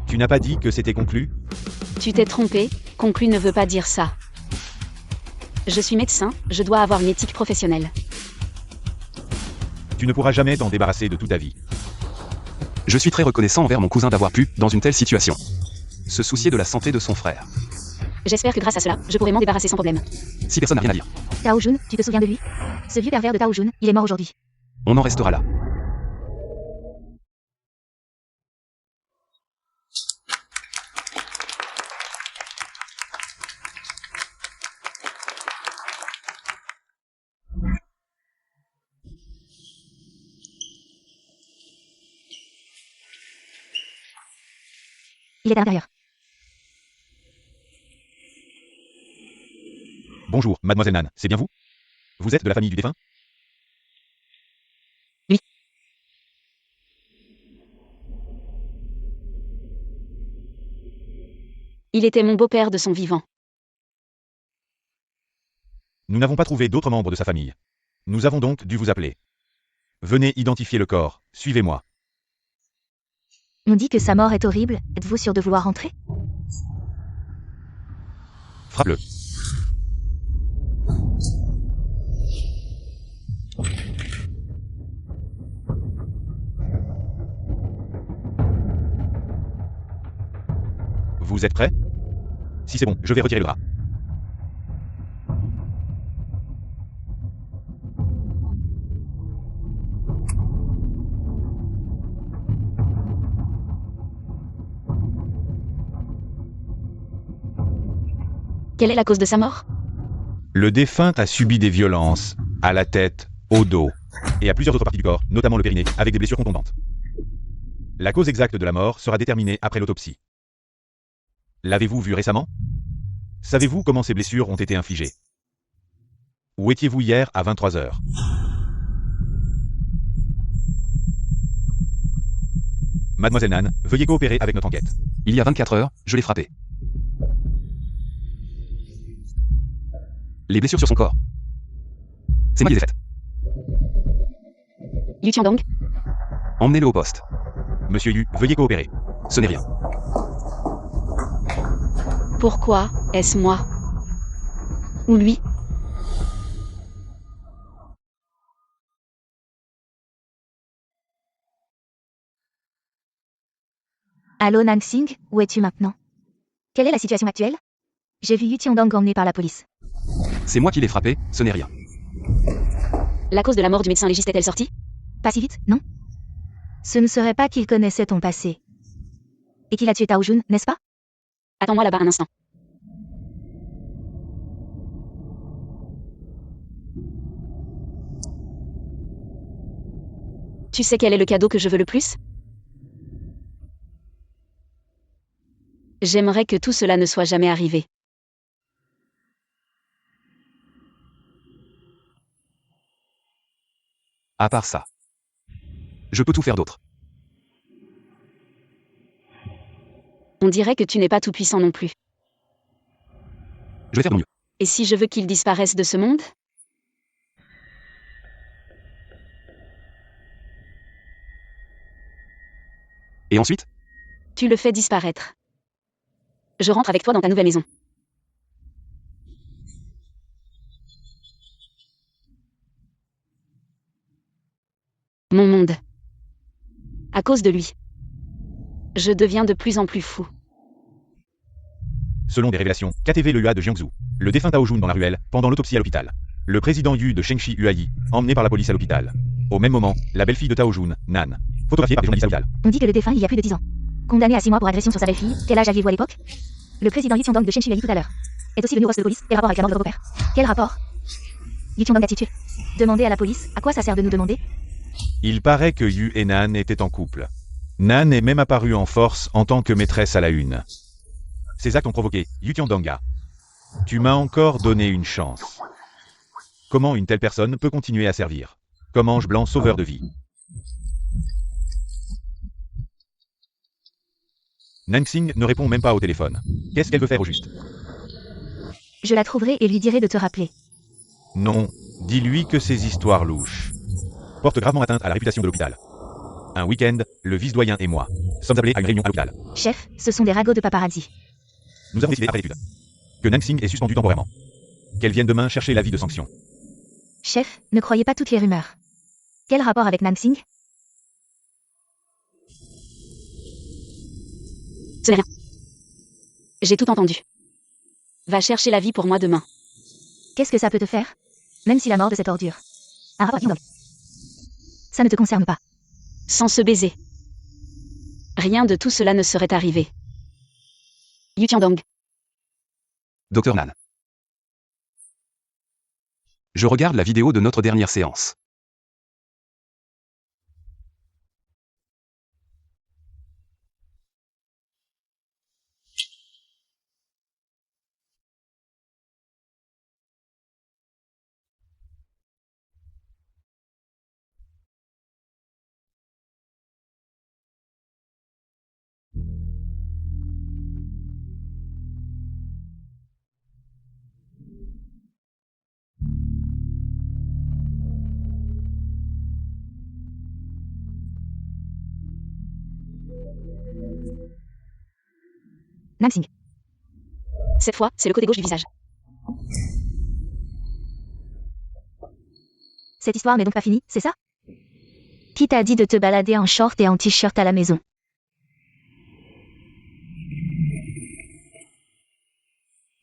Tu n'as pas dit que c'était conclu? Tu t'es trompé, conclu ne veut pas dire ça. Je suis médecin, je dois avoir une éthique professionnelle. Tu ne pourras jamais t'en débarrasser de toute ta vie. Je suis très reconnaissant envers mon cousin d'avoir pu, dans une telle situation, se soucier de la santé de son frère. J'espère que grâce à cela, je pourrai m'en débarrasser sans problème. Si personne n'a rien à dire, Tao Jun, tu te souviens de lui? Ce vieux pervers de Tao Jun, il est mort aujourd'hui. on en restera là. Il est à l'intérieur. Bonjour, mademoiselle Nan, c'est bien vous? Vous êtes de la famille du défunt? Oui. Il était mon beau-père de son vivant. Nous n'avons pas trouvé d'autres membres de sa famille. Nous avons donc dû vous appeler. Venez identifier le corps, suivez-moi. On dit que sa mort est horrible, êtes-vous sûr de vouloir rentrer? Frappe-le. Vous êtes prêts? Si c'est bon, je vais retirer le drap. Quelle est la cause de sa mort? Le défunt a subi des violences, à la tête, au dos, et à plusieurs autres parties du corps, notamment le périnée, avec des blessures contondantes. La cause exacte de la mort sera déterminée après l'autopsie. L'avez-vous vu récemment? Savez-vous comment ces blessures ont été infligées? Où étiez-vous hier à 23 h? Mademoiselle Nan, veuillez coopérer avec notre enquête. Il y a 24 heures, je l'ai frappé. Les blessures sur son corps. C'est moi qui les ai faites. Yu Tiandong? Emmenez-le au poste. Monsieur Yu, veuillez coopérer. Ce n'est rien. Pourquoi est-ce moi? Ou lui? Allô Nansing, où es-tu maintenant? Quelle est la situation actuelle? J'ai vu Yu Tiandong emmené par la police. C'est moi qui l'ai frappé, ce n'est rien. La cause de la mort du médecin légiste est-elle sortie? Pas si vite, non? Ce ne serait pas qu'il connaissait ton passé. Et qu'il a tué Tao Jun, n'est-ce pas? Attends-moi là-bas un instant. Tu sais quel est le cadeau que je veux le plus? J'aimerais que tout cela ne soit jamais arrivé. À part ça. Je peux tout faire d'autre. On dirait que tu n'es pas tout puissant non plus. Je vais faire mon mieux. Et si je veux qu'il disparaisse de ce monde? Et ensuite? Tu le fais disparaître. Je rentre avec toi dans ta nouvelle maison. Mon monde. À cause de lui. Je deviens de plus en plus fou. Selon des révélations, KTV le Yua de Jiangsu, le défunt Tao Jun dans la ruelle, pendant l'autopsie à l'hôpital. Le président Yu de Shengxi Huayi, emmené par la police à l'hôpital. Au même moment, la belle-fille de Tao Jun, Nan, photographiée par des journalistes à l'hôpital. On dit que le défunt il y a plus de 10 ans. Condamné à 6 mois pour agression sur sa belle-fille, quel âge aviez-vous à l'époque? Le président Yu Tiandong de Shengxi Huayi tout à l'heure est aussi venu au poste de police. Quel rapport avec la mort de votre père? Quel rapport? Yu Tiandong attitude. Demandez à la police, à quoi ça sert de nous demander? Il paraît que Yu et Nan étaient en couple. Nan est même apparue en force en tant que maîtresse à la une. Ces actes ont provoqué Yu Tiandonga. Tu m'as encore donné une chance. Comment une telle personne peut continuer à servir comme ange blanc sauveur de vie? Nansing ne répond même pas au téléphone. Qu'est-ce qu'elle veut faire au juste? Je la trouverai et lui dirai de te rappeler. Non, dis-lui que ces histoires louches portent gravement atteinte à la réputation de l'hôpital. Un week-end, le vice-doyen et moi sommes appelés à une réunion à l'hôpital. Chef, ce sont des ragots de paparazzi. Nous avons décidé après l'étude que Nansing est suspendu temporairement. Qu'elle vienne demain chercher l'avis de sanction. Chef, ne croyez pas toutes les rumeurs. Quel rapport avec Nansing? Ce n'est rien. J'ai tout entendu. Va chercher la vie pour moi demain. Qu'est-ce que ça peut te faire? Même si la mort de cette ordure. Un rapport avec Yu Tiandong. Ça ne te concerne pas. Sans se baiser. Rien de tout cela ne serait arrivé. Yu Tiandong. Docteur Nan. Je regarde la vidéo de notre dernière séance. Nansing. Cette fois, c'est le côté gauche du visage. Cette histoire n'est donc pas finie, c'est ça? Qui t'a dit de te balader en short et en t-shirt à la maison?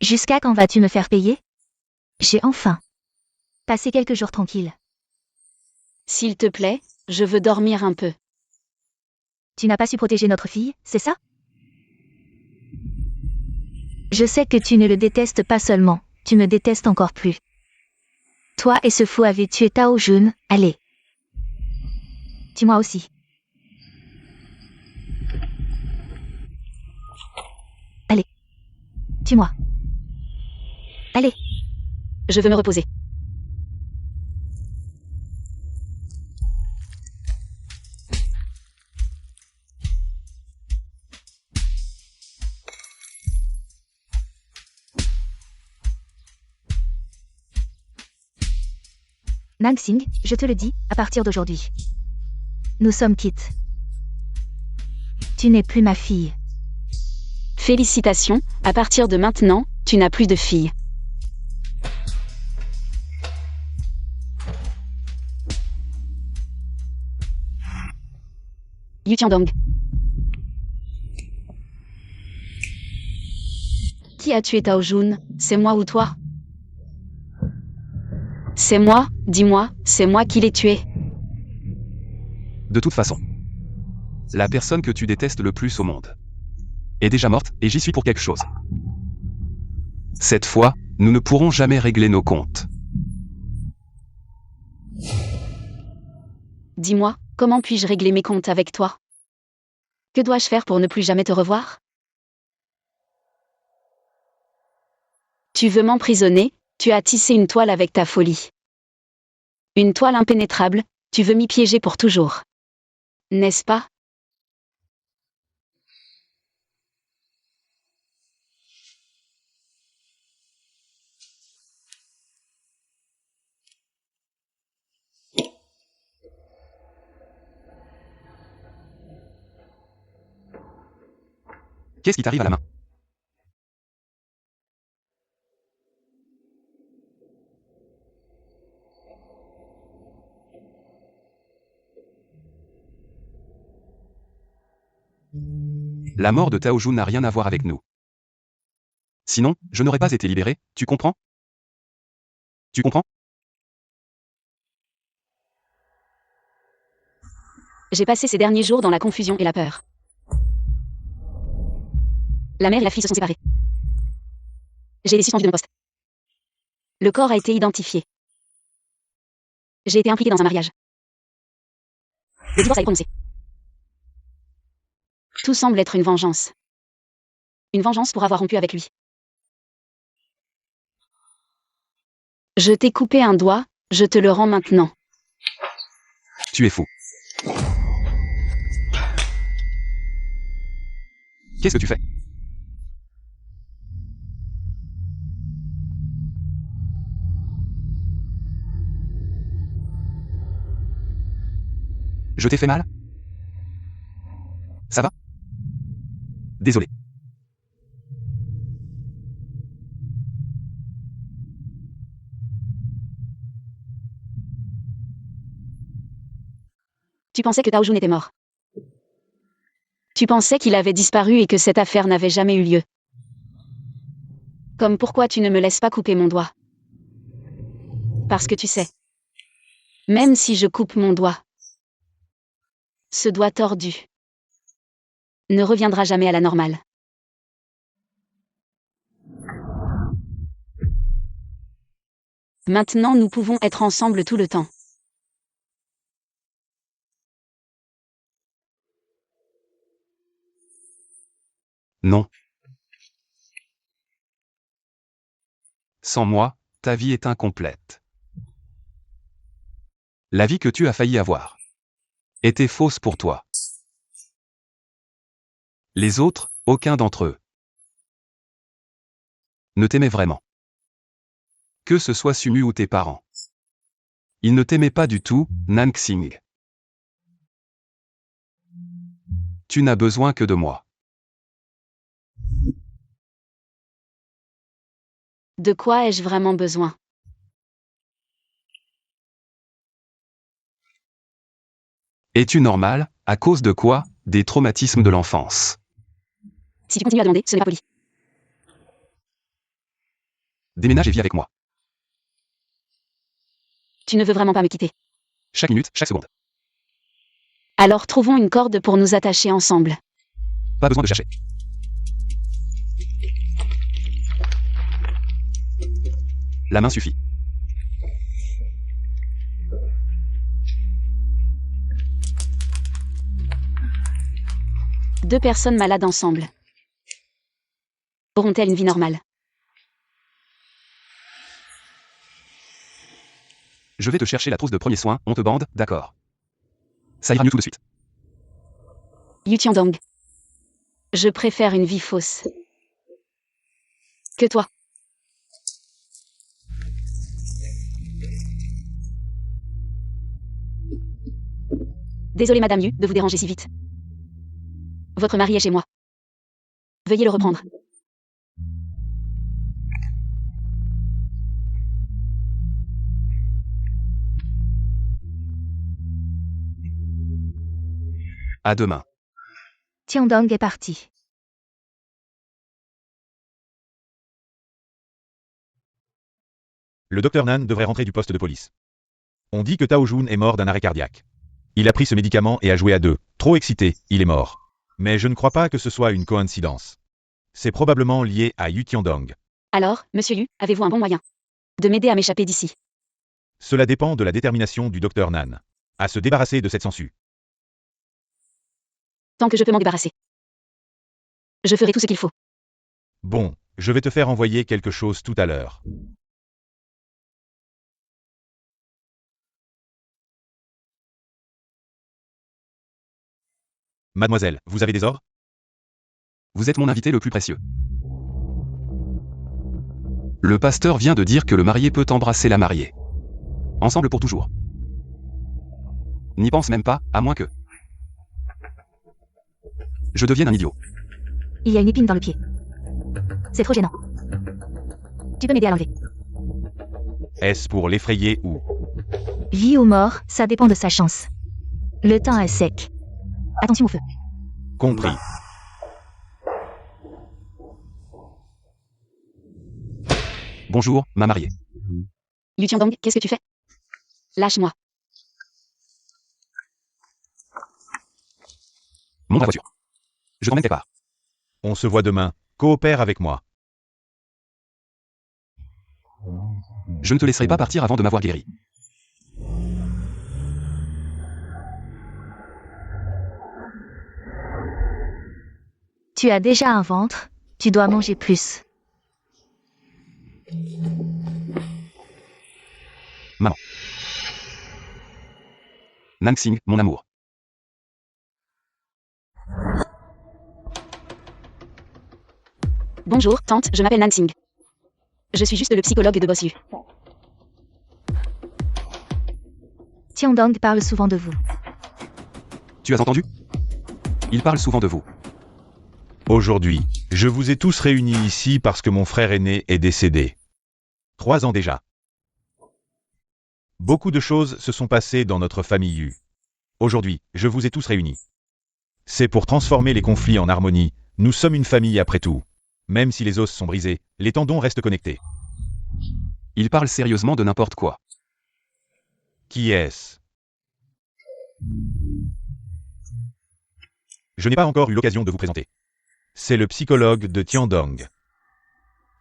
Jusqu'à quand vas-tu me faire payer? J'ai enfin passé quelques jours tranquilles. S'il te plaît, je veux dormir un peu. Tu n'as pas su protéger notre fille, c'est ça? Je sais que tu ne le détestes pas seulement, tu me détestes encore plus. Toi et ce fou avez tué Tao Jun, allez. Tue-moi aussi. Allez. Tue-moi. Allez. Je veux me reposer. Nangsing, je te le dis, à partir d'aujourd'hui. Nous sommes quittes. Tu n'es plus ma fille. Félicitations, à partir de maintenant, tu n'as plus de fille. Yu Tiandong. Qui a tué Tao Jun, c'est moi ou toi? C'est moi, dis-moi, c'est moi qui l'ai tué. De toute façon. La personne que tu détestes le plus au monde est déjà morte, et j'y suis pour quelque chose. Cette fois, nous ne pourrons jamais régler nos comptes. Dis-moi, comment puis-je régler mes comptes avec toi? Que dois-je faire pour ne plus jamais te revoir? Tu veux m'emprisonner, tu as tissé une toile avec ta folie. Une toile impénétrable, tu veux m'y piéger pour toujours. N'est-ce pas? Qu'est-ce qui t'arrive à la main? La mort de Tao Jun n'a rien à voir avec nous. Sinon, je n'aurais pas été libéré, tu comprends? Tu comprends? J'ai passé ces derniers jours dans la confusion et la peur. La mère et la fille se sont séparées. J'ai été suspendu de mon poste. Le corps a été identifié. J'ai été impliqué dans un mariage. Le divorce a été prononcé. Tout semble être une vengeance. Une vengeance pour avoir rompu avec lui. Je t'ai coupé un doigt, je te le rends maintenant. Tu es fou. Qu'est-ce que tu fais? Je t'ai fait mal? Ça va? Désolé. Tu pensais que Tao Jun était mort. Tu pensais qu'il avait disparu et que cette affaire n'avait jamais eu lieu. Comme pourquoi tu ne me laisses pas couper mon doigt? Parce que tu sais. Même si je coupe mon doigt, ce doigt tordu ne reviendra jamais à la normale. Maintenant nous pouvons être ensemble tout le temps. Non. Sans moi, ta vie est incomplète. La vie que tu as failli avoir était fausse pour toi. Les autres, aucun d'entre eux ne t'aimaient vraiment. Que ce soit Sumu ou tes parents. Ils ne t'aimaient pas du tout, Nangsing. Tu n'as besoin que de moi. De quoi ai-je vraiment besoin? Es-tu normal, à cause de quoi? Des traumatismes de l'enfance. Si tu continues à demander, ce n'est pas poli. Déménage et vis avec moi. Tu ne veux vraiment pas me quitter. Chaque minute, chaque seconde. Alors trouvons une corde pour nous attacher ensemble. Pas besoin de chercher. La main suffit. Deux personnes malades ensemble. Auront-elles une vie normale? Je vais te chercher la trousse de premiers soins, on te bande, d'accord. Ça ira mieux tout de suite. Yu Tiandong. Je préfère une vie fausse. Que toi. Désolée Madame Yu de vous déranger si vite. Votre mari est chez moi. Veuillez le reprendre. À demain. Tiandong est parti. Le docteur Nan devrait rentrer du poste de police. On dit que Tao Jun est mort d'un arrêt cardiaque. Il a pris ce médicament et a joué à deux. Trop excité, il est mort. Mais je ne crois pas que ce soit une coïncidence. C'est probablement lié à Yu Tiandong. Alors, Monsieur Yu, avez-vous un bon moyen de m'aider à m'échapper d'ici? Cela dépend de la détermination du docteur Nan à se débarrasser de cette sangsue. Tant que je peux m'en débarrasser. Je ferai tout ce qu'il faut. Bon, je vais te faire envoyer quelque chose tout à l'heure. Mademoiselle, vous avez des ordres? Vous êtes mon invité le plus précieux. Le pasteur vient de dire que le marié peut embrasser la mariée. Ensemble pour toujours. N'y pense même pas, à moins que je devienne un idiot. Il y a une épine dans le pied. C'est trop gênant. Tu peux m'aider à l'enlever. Est-ce pour l'effrayer ou... Vie ou mort, ça dépend de sa chance. Le temps est sec. Attention au feu. Compris. Bonjour, ma mariée. Yu Tiandong, qu'est-ce que tu fais? Lâche-moi. Monte ta voiture. Je t'emmène quelque part. On se voit demain. Coopère avec moi. Je ne te laisserai pas partir avant de m'avoir guéri. Tu as déjà un ventre, tu dois manger plus. Maman. Nansing, mon amour. Bonjour, tante, je m'appelle Nansing. Je suis juste le psychologue de Boss Yu. Tiandong parle souvent de vous. Tu as entendu? Il parle souvent de vous. Aujourd'hui, je vous ai tous réunis ici parce que mon frère aîné est décédé. 3 ans déjà. Beaucoup de choses se sont passées dans notre famille Yu. Aujourd'hui, je vous ai tous réunis. C'est pour transformer les conflits en harmonie. Nous sommes une famille après tout. Même si les os sont brisés, les tendons restent connectés. Il parle sérieusement de n'importe quoi. Qui est-ce? Je n'ai pas encore eu l'occasion de vous présenter. C'est le psychologue de Tiandong.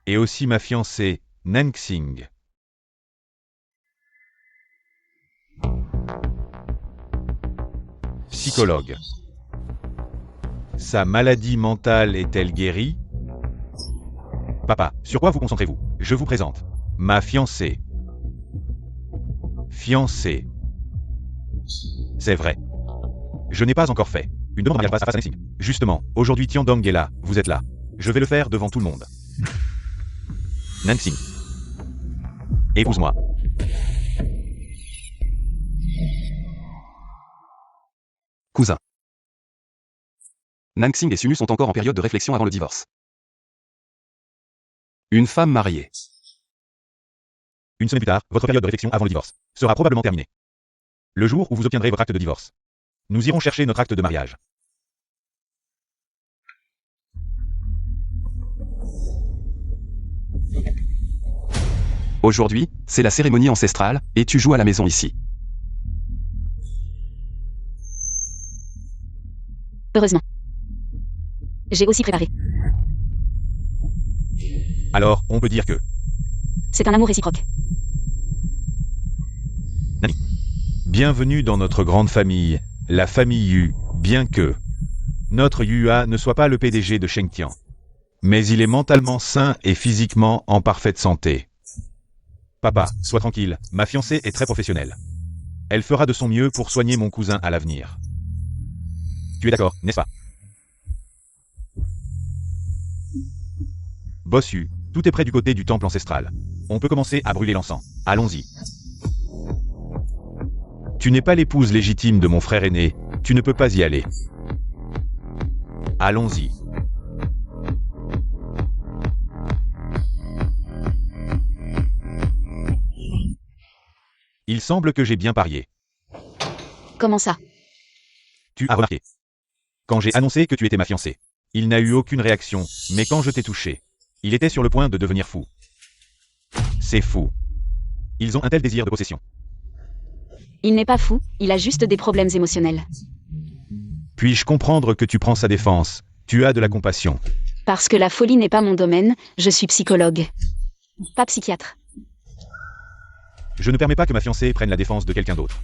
Et aussi ma fiancée, Nansing. Psychologue. Sa maladie mentale est-elle guérie? Papa, sur quoi vous concentrez-vous? Je vous présente. Ma fiancée. Fiancée. C'est vrai. Je n'ai pas encore fait une demande en mariage face à Nansing. Justement, aujourd'hui Tiandong est là, vous êtes là. Je vais le faire devant tout le monde. Nansing. Épouse-moi. Cousin. Nansing et Sumu sont encore en période de réflexion avant le divorce. Une femme mariée. Une semaine plus tard, votre période de réflexion avant le divorce sera probablement terminée. Le jour où vous obtiendrez votre acte de divorce. Nous irons chercher notre acte de mariage. Aujourd'hui, c'est la cérémonie ancestrale, et tu joues à la maison ici. Heureusement. J'ai aussi préparé. Alors, on peut dire que... C'est un amour réciproque. Bienvenue dans notre grande famille, la famille Yu, bien que... Notre Yua ne soit pas le PDG de Shengtian. Mais il est mentalement sain et physiquement en parfaite santé. Papa, sois tranquille, ma fiancée est très professionnelle. Elle fera de son mieux pour soigner mon cousin à l'avenir. Tu es d'accord, n'est-ce pas? Bossu, tout est prêt du côté du temple ancestral. On peut commencer à brûler l'encens. Allons-y. Tu n'es pas l'épouse légitime de mon frère aîné, tu ne peux pas y aller. Allons-y. Il semble que j'ai bien parié. Comment ça? Tu as remarqué. Quand j'ai annoncé que tu étais ma fiancée, il n'a eu aucune réaction, mais quand je t'ai touché, il était sur le point de devenir fou. C'est fou. Ils ont un tel désir de possession. Il n'est pas fou, il a juste des problèmes émotionnels. Puis-je comprendre que tu prends sa défense? Tu as de la compassion. Parce que la folie n'est pas mon domaine, je suis psychologue. Pas psychiatre. Je ne permets pas que ma fiancée prenne la défense de quelqu'un d'autre.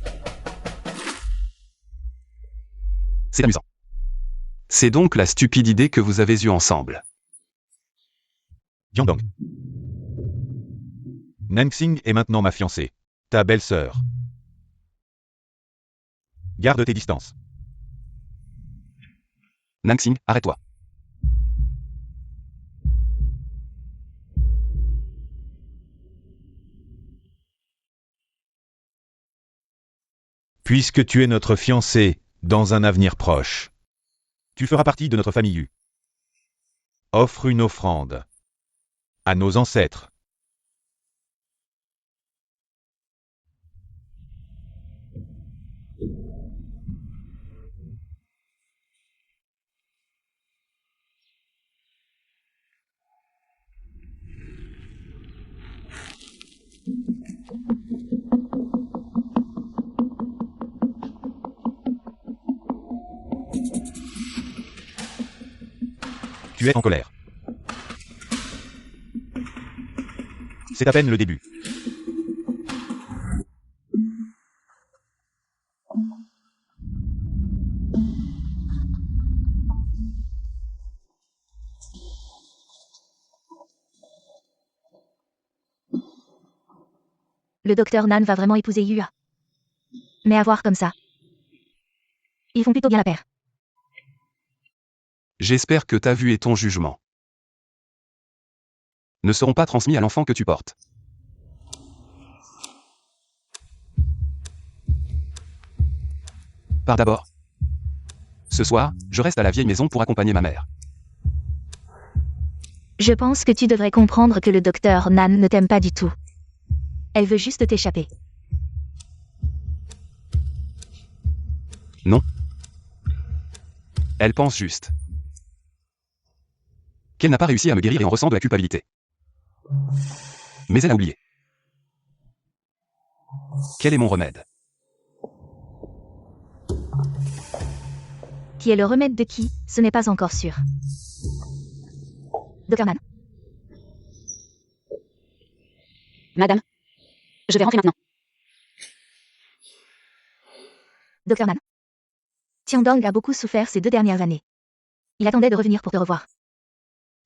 C'est amusant. C'est donc la stupide idée que vous avez eue ensemble. Jiandong. Nansing est maintenant ma fiancée. Ta belle-sœur. Garde tes distances. Nansing, arrête-toi. Puisque tu es notre fiancée, dans un avenir proche, tu feras partie de notre famille Yu. Offre une offrande à nos ancêtres. Tu es en colère. C'est à peine le début. Le docteur Nan va vraiment épouser Yua. Mais à voir comme ça. Ils font plutôt bien la paire. J'espère que ta vue et ton jugement ne seront pas transmis à l'enfant que tu portes. Par d'abord. Ce soir, je reste à la vieille maison pour accompagner ma mère. Je pense que tu devrais comprendre que le docteur Nan ne t'aime pas du tout. Elle veut juste t'échapper. Non. Elle pense juste qu'elle n'a pas réussi à me guérir et en ressent de la culpabilité. Mais elle a oublié. Quel est mon remède? Qui est le remède de qui, ce n'est pas encore sûr. Docteur Nan. Madame, je vais rentrer maintenant. Docteur Nan. Tiandong a beaucoup souffert ces 2 dernières années. Il attendait de revenir pour te revoir.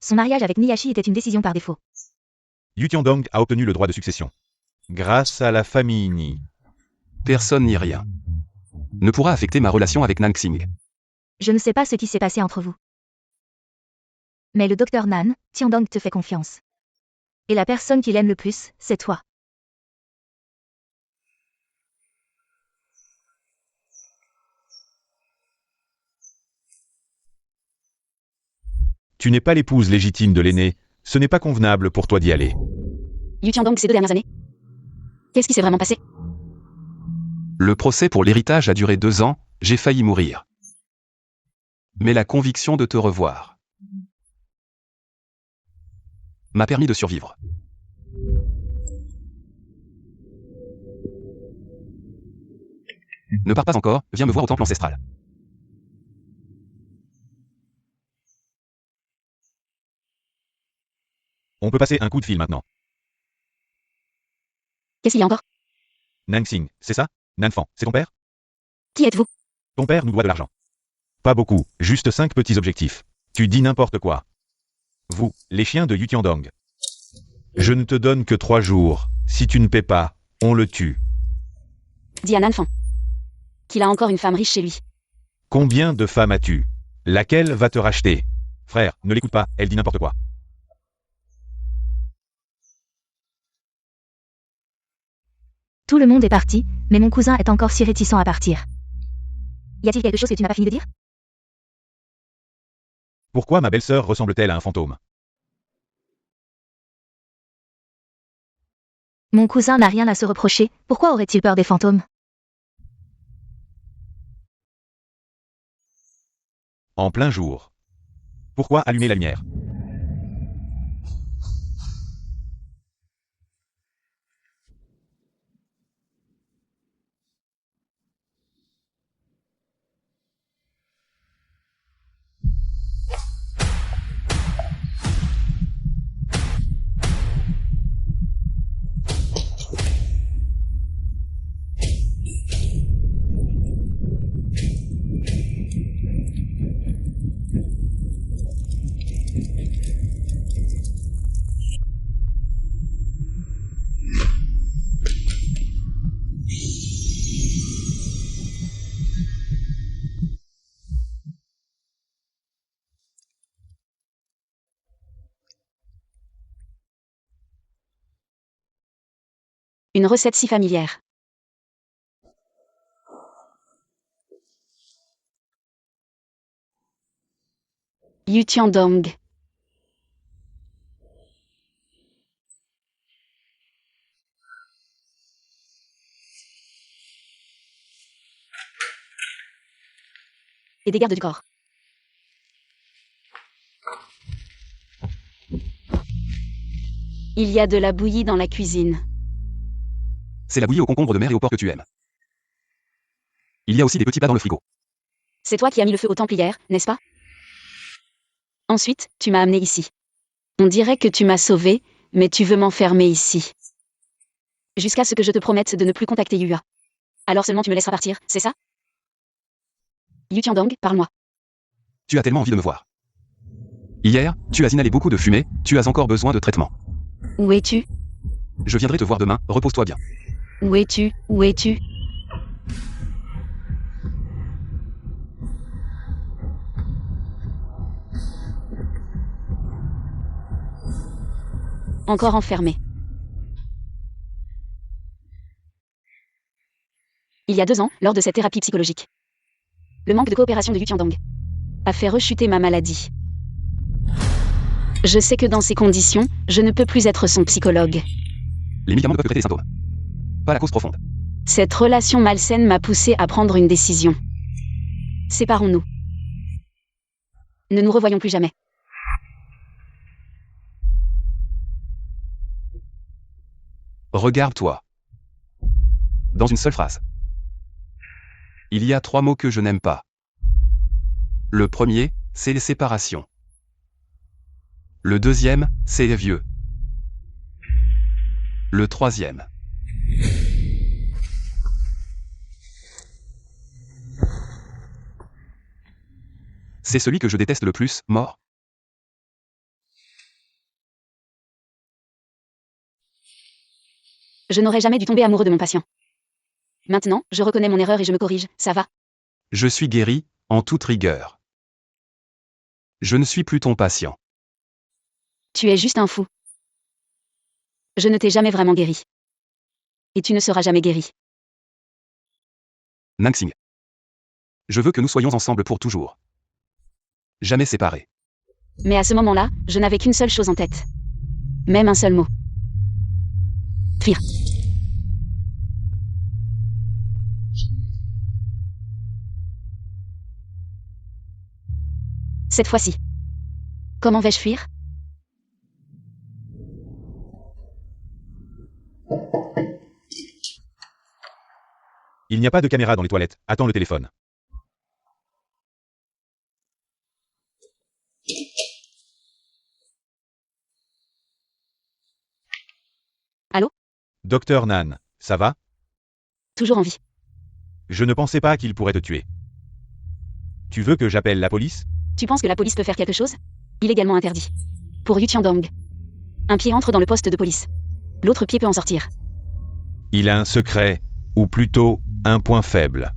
Son mariage avec Niyashi était une décision par défaut. Yu Tiandong a obtenu le droit de succession. Grâce à la famille Ni. Personne ni rien ne pourra affecter ma relation avec Nansing. Je ne sais pas ce qui s'est passé entre vous. Mais le docteur Nan, Tiandong te fait confiance. Et la personne qu'il aime le plus, c'est toi. Tu n'es pas l'épouse légitime de l'aîné, ce n'est pas convenable pour toi d'y aller. Yu Tiandong ces 2 dernières années. Qu'est-ce qui s'est vraiment passé? Le procès pour l'héritage a duré 2 ans, j'ai failli mourir. Mais la conviction de te revoir m'a permis de survivre. Ne pars pas encore, viens me voir au temple ancestral. On peut passer un coup de fil maintenant. Qu'est-ce qu'il y a encore? Nansing, c'est ça? Nanfan, c'est ton père? Qui êtes-vous? Ton père nous doit de l'argent. Pas beaucoup, juste 5 petits objectifs. Tu dis n'importe quoi. Vous, les chiens de Yutiandong. Je ne te donne que 3 jours. Si tu ne paies pas, on le tue. Dis à Nanfan qu'il a encore une femme riche chez lui. Combien de femmes as-tu? Laquelle va te racheter? Frère, ne l'écoute pas, elle dit n'importe quoi. Tout le monde est parti, mais mon cousin est encore si réticent à partir. Y a-t-il quelque chose que tu n'as pas fini de dire? Pourquoi ma belle-sœur ressemble-t-elle à un fantôme? Mon cousin n'a rien à se reprocher, pourquoi aurait-il peur des fantômes? En plein jour. Pourquoi allumer la lumière? Une recette si familière. Yutiandong. Et des gardes du corps. Il y a de la bouillie dans la cuisine. C'est la bouillie au concombre de mer et au porc que tu aimes. Il y a aussi des petits plats dans le frigo. C'est toi qui as mis le feu au temple hier, n'est-ce pas? Ensuite, tu m'as amené ici. On dirait que tu m'as sauvé, mais tu veux m'enfermer ici. Jusqu'à ce que je te promette de ne plus contacter Yua. Alors seulement tu me laisseras partir, c'est ça? Yutiandong, parle-moi. Tu as tellement envie de me voir. Hier, tu as inhalé beaucoup de fumée, tu as encore besoin de traitement. Où es-tu? Je viendrai te voir demain, repose-toi bien. Où es-tu? Où es-tu? Encore enfermé. Il y a 2 ans, lors de cette thérapie psychologique. Le manque de coopération de Yutiandong a fait rechuter ma maladie. Je sais que dans ces conditions, je ne peux plus être son psychologue. Les médicaments ne peuvent que traiter les symptômes. Pas la cause profonde. Cette relation malsaine m'a poussé à prendre une décision. Séparons-nous. Ne nous revoyons plus jamais. Regarde-toi. Dans une seule phrase. Il y a 3 mots que je n'aime pas. Le premier, c'est les séparations. Le deuxième, c'est les vieux. Le troisième. C'est celui que je déteste le plus, mort. Je n'aurais jamais dû tomber amoureux de mon patient. Maintenant, je reconnais mon erreur et je me corrige, ça va? Je suis guéri, en toute rigueur. Je ne suis plus ton patient. Tu es juste un fou. Je ne t'ai jamais vraiment guéri. Et tu ne seras jamais guéri. Nansing. Je veux que nous soyons ensemble pour toujours. Jamais séparés. Mais à ce moment-là, je n'avais qu'une seule chose en tête. Même un seul mot. Fuir. Cette fois-ci. Comment vais-je fuir? Il n'y n'y a pas de caméra dans les toilettes, attends le téléphone. Allô? Docteur Nan, ça va? Toujours en vie. Je ne pensais pas qu'il pourrait te tuer. Tu veux que j'appelle la police? Tu penses que la police peut faire quelque chose? Illégalement interdit. Pour Yu Tiandong. Un pied entre dans le poste de police. L'autre pied peut en sortir. Il a un secret, ou plutôt, un point faible.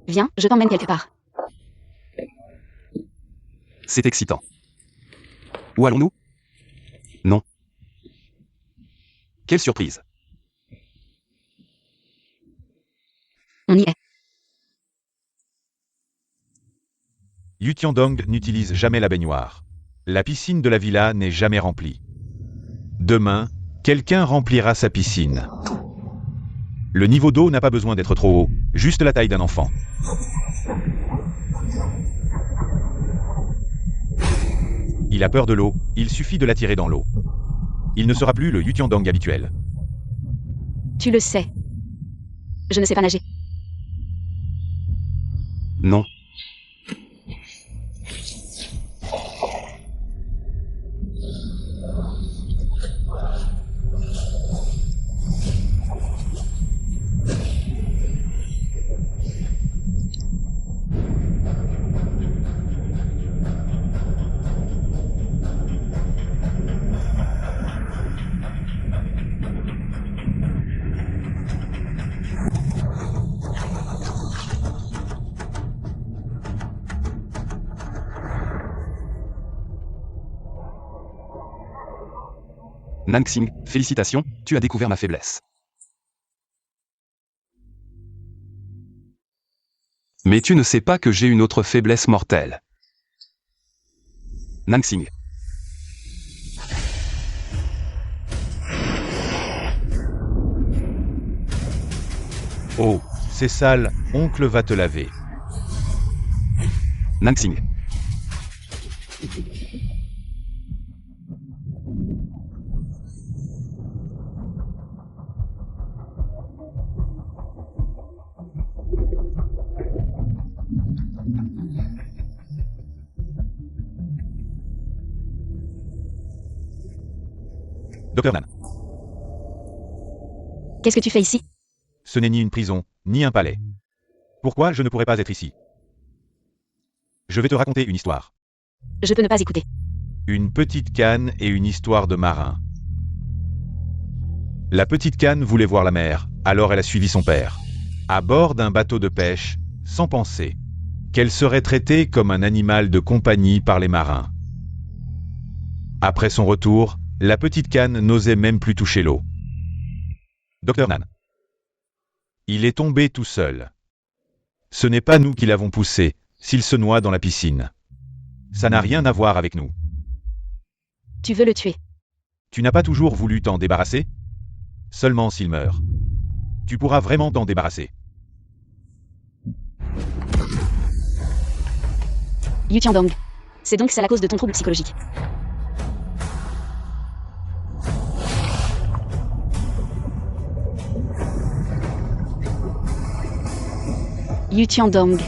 Viens, je t'emmène quelque part. C'est excitant. Où allons-nous? Non. Quelle surprise. On y est. Yu Tiandong n'utilise jamais la baignoire. La piscine de la villa n'est jamais remplie. Demain, quelqu'un remplira sa piscine. Le niveau d'eau n'a pas besoin d'être trop haut, juste la taille d'un enfant. Il a peur de l'eau, il suffit de l'attirer dans l'eau. Il ne sera plus le Yu Tiandong habituel. Tu le sais. Je ne sais pas nager. Non. Nansing, félicitations, tu as découvert ma faiblesse. Mais tu ne sais pas que j'ai une autre faiblesse mortelle. Nansing. Oh, c'est sale, oncle va te laver. Nansing. Docteur Nan. Qu'est-ce que tu fais ici? Ce n'est ni une prison, ni un palais. Pourquoi je ne pourrais pas être ici? Je vais te raconter une histoire. Je peux ne pas écouter. Une petite canne et une histoire de marin. La petite canne voulait voir la mer, alors elle a suivi son père. À bord d'un bateau de pêche, sans penser qu'elle serait traitée comme un animal de compagnie par les marins. Après son retour, la petite canne n'osait même plus toucher l'eau. Docteur Nan. Il est tombé tout seul. Ce n'est pas nous qui l'avons poussé, s'il se noie dans la piscine. Ça n'a rien à voir avec nous. Tu veux le tuer. Tu n'as pas toujours voulu t'en débarrasser? Seulement s'il meurt. Tu pourras vraiment t'en débarrasser. Yu Tiandong. C'est donc ça la cause de ton trouble psychologique. Yu Tiandong.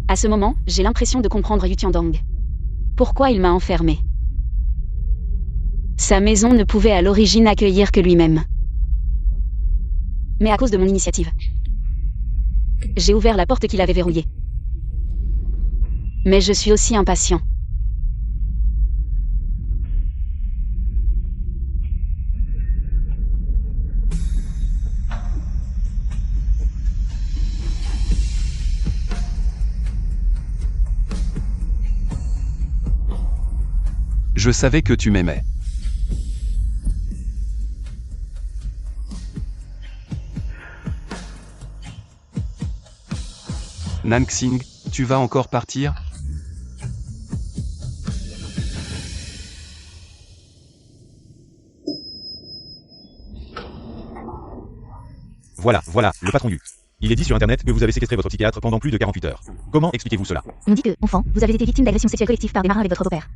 À ce moment, j'ai l'impression de comprendre Yu Tiandong. Pourquoi il m'a enfermé? Sa maison ne pouvait à l'origine accueillir que lui-même. Mais à cause de mon initiative. J'ai ouvert la porte qu'il avait verrouillée. Mais je suis aussi impatient. Je savais que tu m'aimais. Nansing, tu vas encore partir? Voilà, le patron Yu. Il est dit sur internet que vous avez séquestré votre psychiatre pendant plus de 48 heures. Comment expliquez-vous cela? On dit que, enfant, vous avez été victime d'agression sexuelle collective par des marins avec votre beau-père.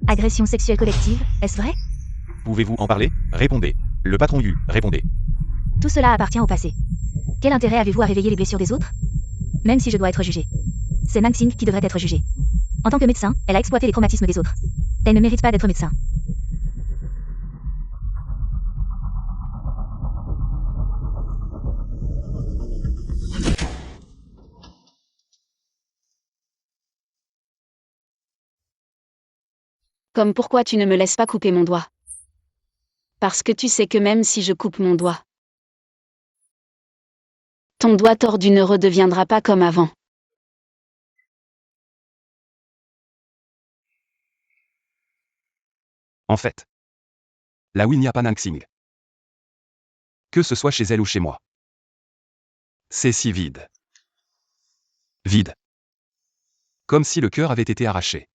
Agression sexuelle collective, est-ce vrai? Pouvez-vous en parler? Répondez. Le patron Yu, répondez. Tout cela appartient au passé. Quel intérêt avez-vous à réveiller les blessures des autres? Même si je dois être jugée. C'est Nansing qui devrait être jugée. En tant que médecin, elle a exploité les traumatismes des autres. Elle ne mérite pas d'être médecin. Comme pourquoi tu ne me laisses pas couper mon doigt? Parce que tu sais que même si je coupe mon doigt, ton doigt tordu ne redeviendra pas comme avant. En fait, là où il n'y a pas Nansing, que ce soit chez elle ou chez moi, c'est si vide. Vide. Comme si le cœur avait été arraché.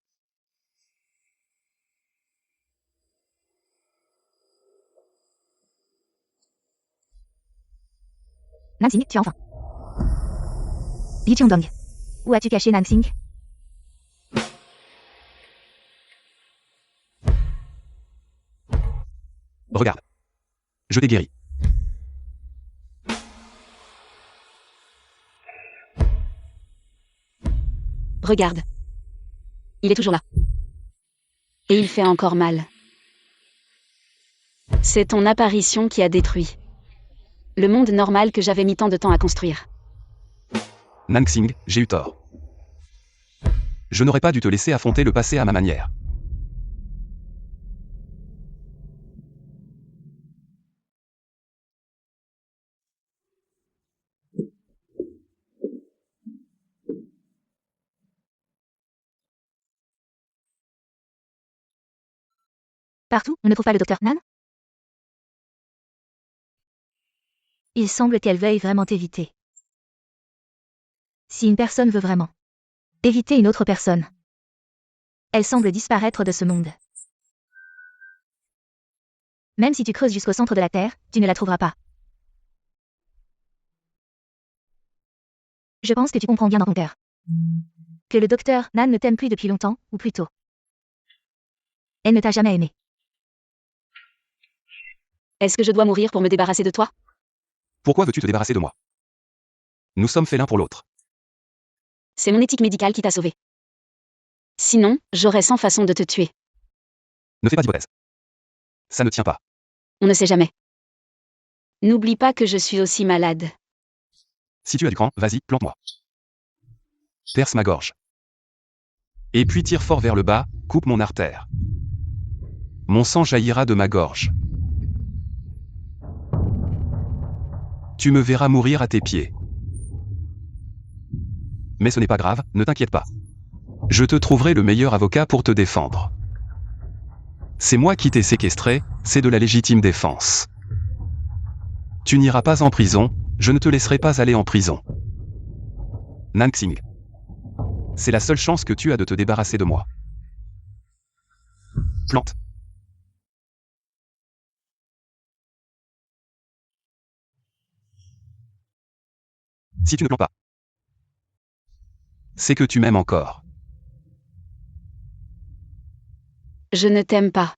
Nansing, tu as enfin. Li Qiongdong. Où as-tu caché Nansing? Regarde. Je t'ai guéri. Regarde. Il est toujours là. Et il fait encore mal. C'est ton apparition qui a détruit le monde normal que j'avais mis tant de temps à construire. Nansing, j'ai eu tort. Je n'aurais pas dû te laisser affronter le passé à ma manière. Partout, on ne trouve pas le docteur Nan? Il semble qu'elle veuille vraiment t'éviter. Si une personne veut vraiment éviter une autre personne, elle semble disparaître de ce monde. Même si tu creuses jusqu'au centre de la Terre, tu ne la trouveras pas. Je pense que tu comprends bien dans ton cœur que le docteur Nan ne t'aime plus depuis longtemps, ou plutôt, elle ne t'a jamais aimé. Est-ce que je dois mourir pour me débarrasser de toi? Pourquoi veux-tu te débarrasser de moi? Nous sommes faits l'un pour l'autre. C'est mon éthique médicale qui t'a sauvé. Sinon, j'aurais 100 façons de te tuer. Ne fais pas d'hypothèse. Ça ne tient pas. On ne sait jamais. N'oublie pas que je suis aussi malade. Si tu as du cran, vas-y, plante-moi. Perce ma gorge. Et puis tire fort vers le bas, coupe mon artère. Mon sang jaillira de ma gorge. Tu me verras mourir à tes pieds. Mais ce n'est pas grave, ne t'inquiète pas. Je te trouverai le meilleur avocat pour te défendre. C'est moi qui t'ai séquestré, c'est de la légitime défense. Tu n'iras pas en prison, je ne te laisserai pas aller en prison. Nansing. C'est la seule chance que tu as de te débarrasser de moi. Plante. Si tu ne plantes pas, c'est que tu m'aimes encore. Je ne t'aime pas.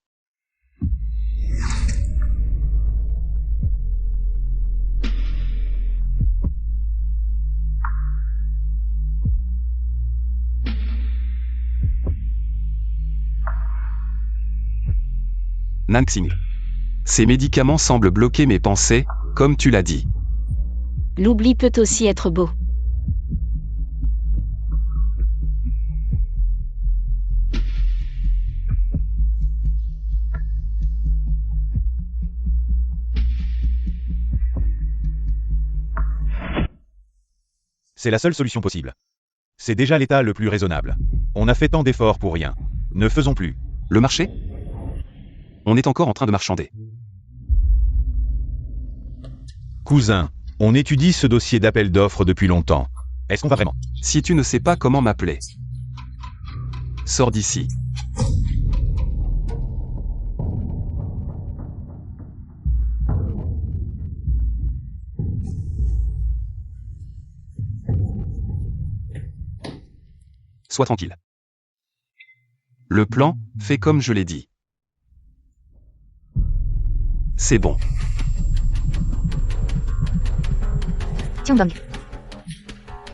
Nansing. Ces médicaments semblent bloquer mes pensées, comme tu l'as dit. L'oubli peut aussi être beau. C'est la seule solution possible. C'est déjà l'état le plus raisonnable. On a fait tant d'efforts pour rien. Ne faisons plus. Le marché? On est encore en train de marchander. Cousin, on étudie ce dossier d'appel d'offres depuis longtemps. Est-ce qu'on va vraiment? Si tu ne sais pas comment m'appeler, sors d'ici. Sois tranquille. Le plan, fait comme je l'ai dit. C'est bon. Tiandong.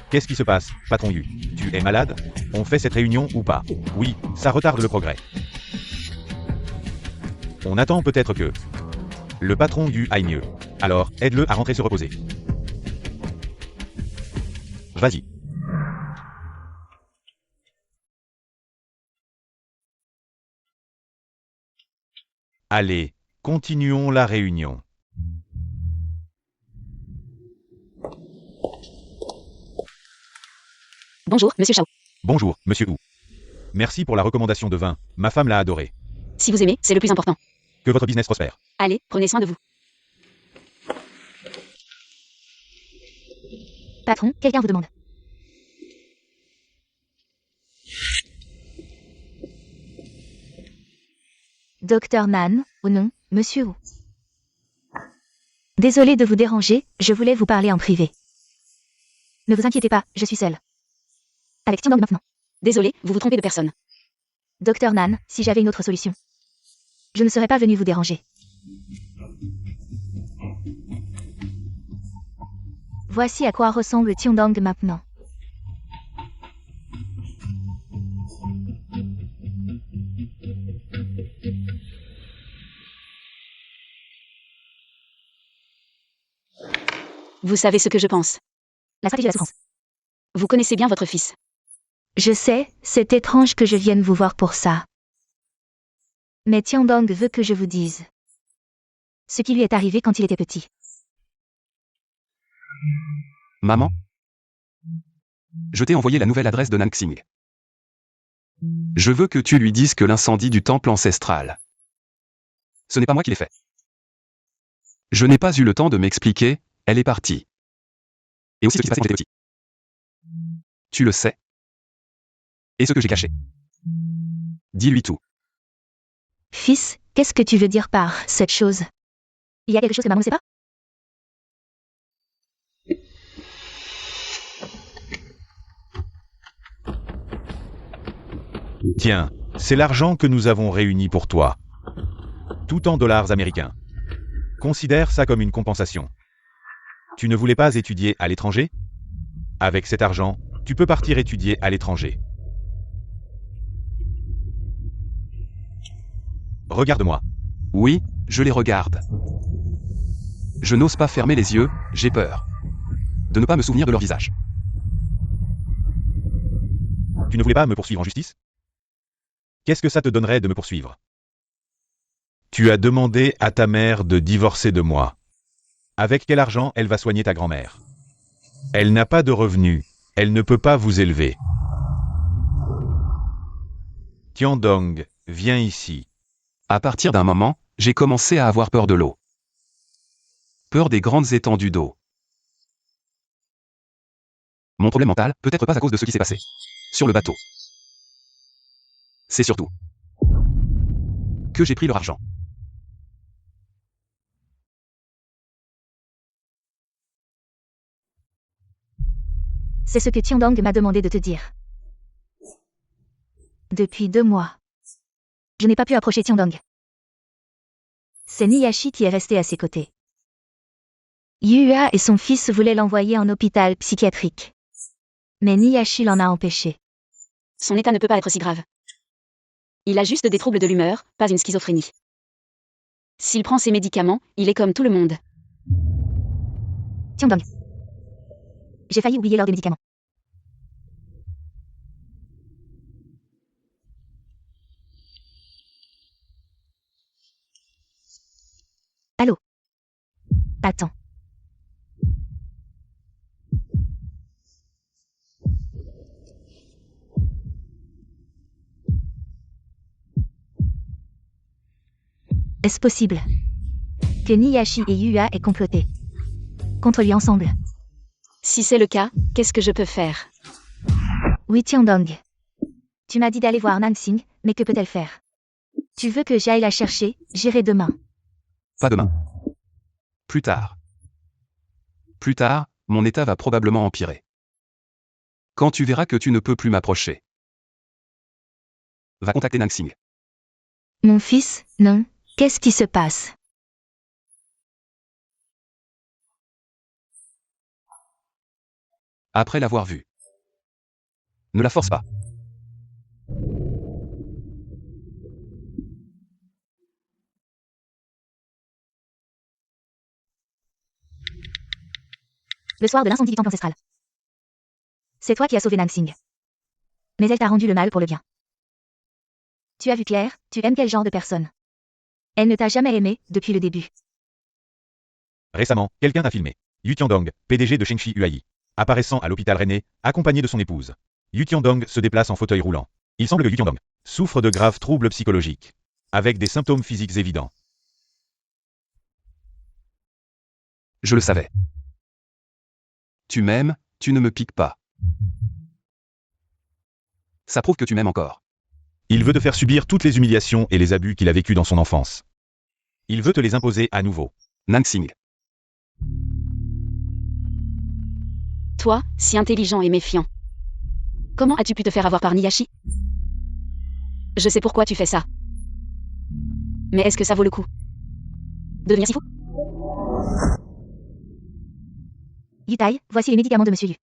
Qu'est-ce qui se passe, patron Yu? Tu es malade? On fait cette réunion ou pas? Oui, ça retarde le progrès. On attend peut-être que le patron Yu aille mieux. Alors, aide-le à rentrer se reposer. Vas-y. Allez, continuons la réunion. Bonjour, monsieur Chao. Bonjour, monsieur Wu. Merci pour la recommandation de vin, ma femme l'a adoré. Si vous aimez, c'est le plus important. Que votre business prospère. Allez, prenez soin de vous. Patron, quelqu'un vous demande. Docteur Nan, ou non, monsieur Wu. Désolé de vous déranger, je voulais vous parler en privé. Ne vous inquiétez pas, je suis seule. Avec Tiandong maintenant. Désolé, vous vous trompez de personne. Docteur Nan, si j'avais une autre solution. Je ne serais pas venue vous déranger. Voici à quoi ressemble Tiandong maintenant. Vous savez ce que je pense. La stratégie de la souffrance. Vous connaissez bien votre fils. Je sais, c'est étrange que je vienne vous voir pour ça. Mais Tiandong veut que je vous dise ce qui lui est arrivé quand il était petit. Maman? Je t'ai envoyé la nouvelle adresse de Nanxing. Je veux que tu lui dises que l'incendie du temple ancestral. Ce n'est pas moi qui l'ai fait. Je n'ai pas eu le temps de m'expliquer, elle est partie. Et aussi ce qui s'est passé quand j'étais petit. Tu le sais? Et ce que j'ai caché? Dis-lui tout. Fils, qu'est-ce que tu veux dire par cette chose? Il y a quelque chose que maman ne sait pas? Tiens, c'est l'argent que nous avons réuni pour toi. Tout en dollars américains. Considère ça comme une compensation. Tu ne voulais pas étudier à l'étranger? Avec cet argent, tu peux partir étudier à l'étranger. Regarde-moi. Oui, je les regarde. Je n'ose pas fermer les yeux, j'ai peur. De ne pas me souvenir de leur visage. Tu ne voulais pas me poursuivre en justice? Qu'est-ce que ça te donnerait de me poursuivre? Tu as demandé à ta mère de divorcer de moi. Avec quel argent elle va soigner ta grand-mère? Elle n'a pas de revenus, elle ne peut pas vous élever. Tiandong, viens ici. À partir d'un moment, j'ai commencé à avoir peur de l'eau. Peur des grandes étendues d'eau. Mon problème mental, peut-être pas à cause de ce qui s'est passé. Sur le bateau. C'est surtout que j'ai pris leur argent. C'est ce que Tiandong m'a demandé de te dire. Depuis 2 mois. Je n'ai pas pu approcher Tiandong. C'est Niyashi qui est resté à ses côtés. Yua et son fils voulaient l'envoyer en hôpital psychiatrique. Mais Niyashi l'en a empêché. Son état ne peut pas être si grave. Il a juste des troubles de l'humeur, pas une schizophrénie. S'il prend ses médicaments, il est comme tout le monde. Tiandong. J'ai failli oublier l'heure des médicaments. Allô? Attends. Est-ce possible que Niyashi et Yua aient comploté contre lui ensemble? Si c'est le cas, qu'est-ce que je peux faire? Oui, Tiandong. Tu m'as dit d'aller voir Nanxing, mais que peut-elle faire? Tu veux que j'aille la chercher? J'irai demain. Pas demain. Plus tard. Plus tard, mon état va probablement empirer. Quand tu verras que tu ne peux plus m'approcher. Va contacter Nansing. Mon fils, non. Qu'est-ce qui se passe? Après l'avoir vue. Ne la force pas. Le soir de l'incendie du temple ancestral. C'est toi qui as sauvé Nansing. Mais elle t'a rendu le mal pour le bien. Tu as vu Claire, tu aimes quel genre de personne? Elle ne t'a jamais aimé, depuis le début. Récemment, quelqu'un a filmé Yu Tiandong, PDG de Shengxi UAI, apparaissant à l'hôpital rennais, accompagné de son épouse. Yu Tiandong se déplace en fauteuil roulant. Il semble que Yu Tiandong souffre de graves troubles psychologiques, avec des symptômes physiques évidents. Je le savais. Tu m'aimes, tu ne me piques pas. Ça prouve que tu m'aimes encore. Il veut te faire subir toutes les humiliations et les abus qu'il a vécus dans son enfance. Il veut te les imposer à nouveau. Nansing. Toi, si intelligent et méfiant. Comment as-tu pu te faire avoir par Niyashi? Je sais pourquoi tu fais ça. Mais est-ce que ça vaut le coup? De devenir si fou? Yutai, voici les médicaments de Monsieur Yu.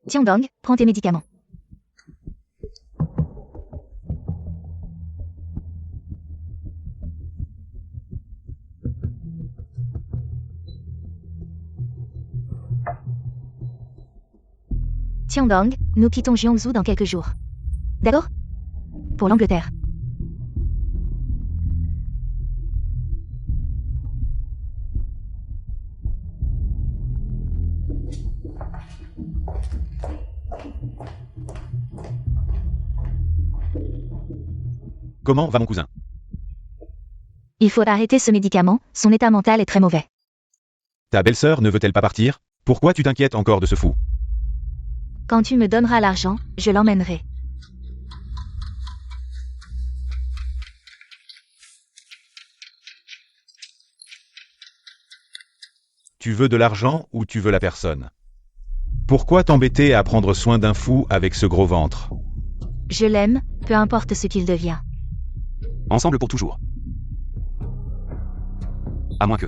Tiandong, prends tes médicaments. Tiandong, nous quittons Jiangsu dans quelques jours. D'accord? Pour l'Angleterre. Comment va mon cousin? Il faut arrêter ce médicament, son état mental est très mauvais. Ta belle-sœur ne veut-elle pas partir? Pourquoi tu t'inquiètes encore de ce fou? Quand tu me donneras l'argent, je l'emmènerai. Tu veux de l'argent ou tu veux la personne? Pourquoi t'embêter à prendre soin d'un fou avec ce gros ventre? Je l'aime, peu importe ce qu'il devient. Ensemble pour toujours. À moins que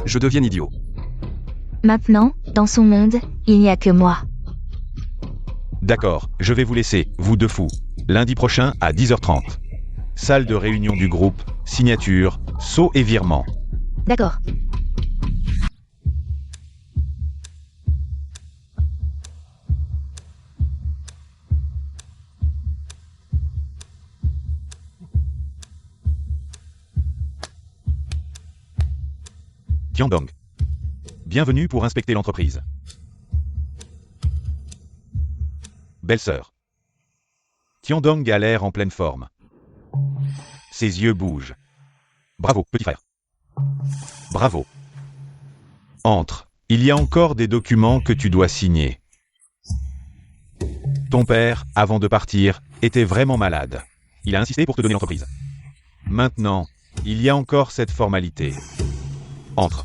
je devienne idiot. Maintenant, dans son monde, il n'y a que moi. D'accord, je vais vous laisser, vous deux fous. Lundi prochain à 10h30. Salle de réunion du groupe, signature, saut et virement. D'accord. Tiandong. Bienvenue pour inspecter l'entreprise. Belle-sœur. Tiandong a l'air en pleine forme. Ses yeux bougent. Bravo, petit frère. Bravo. Entre. Il y a encore des documents que tu dois signer. Ton père, avant de partir, était vraiment malade. Il a insisté pour te donner l'entreprise. Maintenant, il y a encore cette formalité. Entre.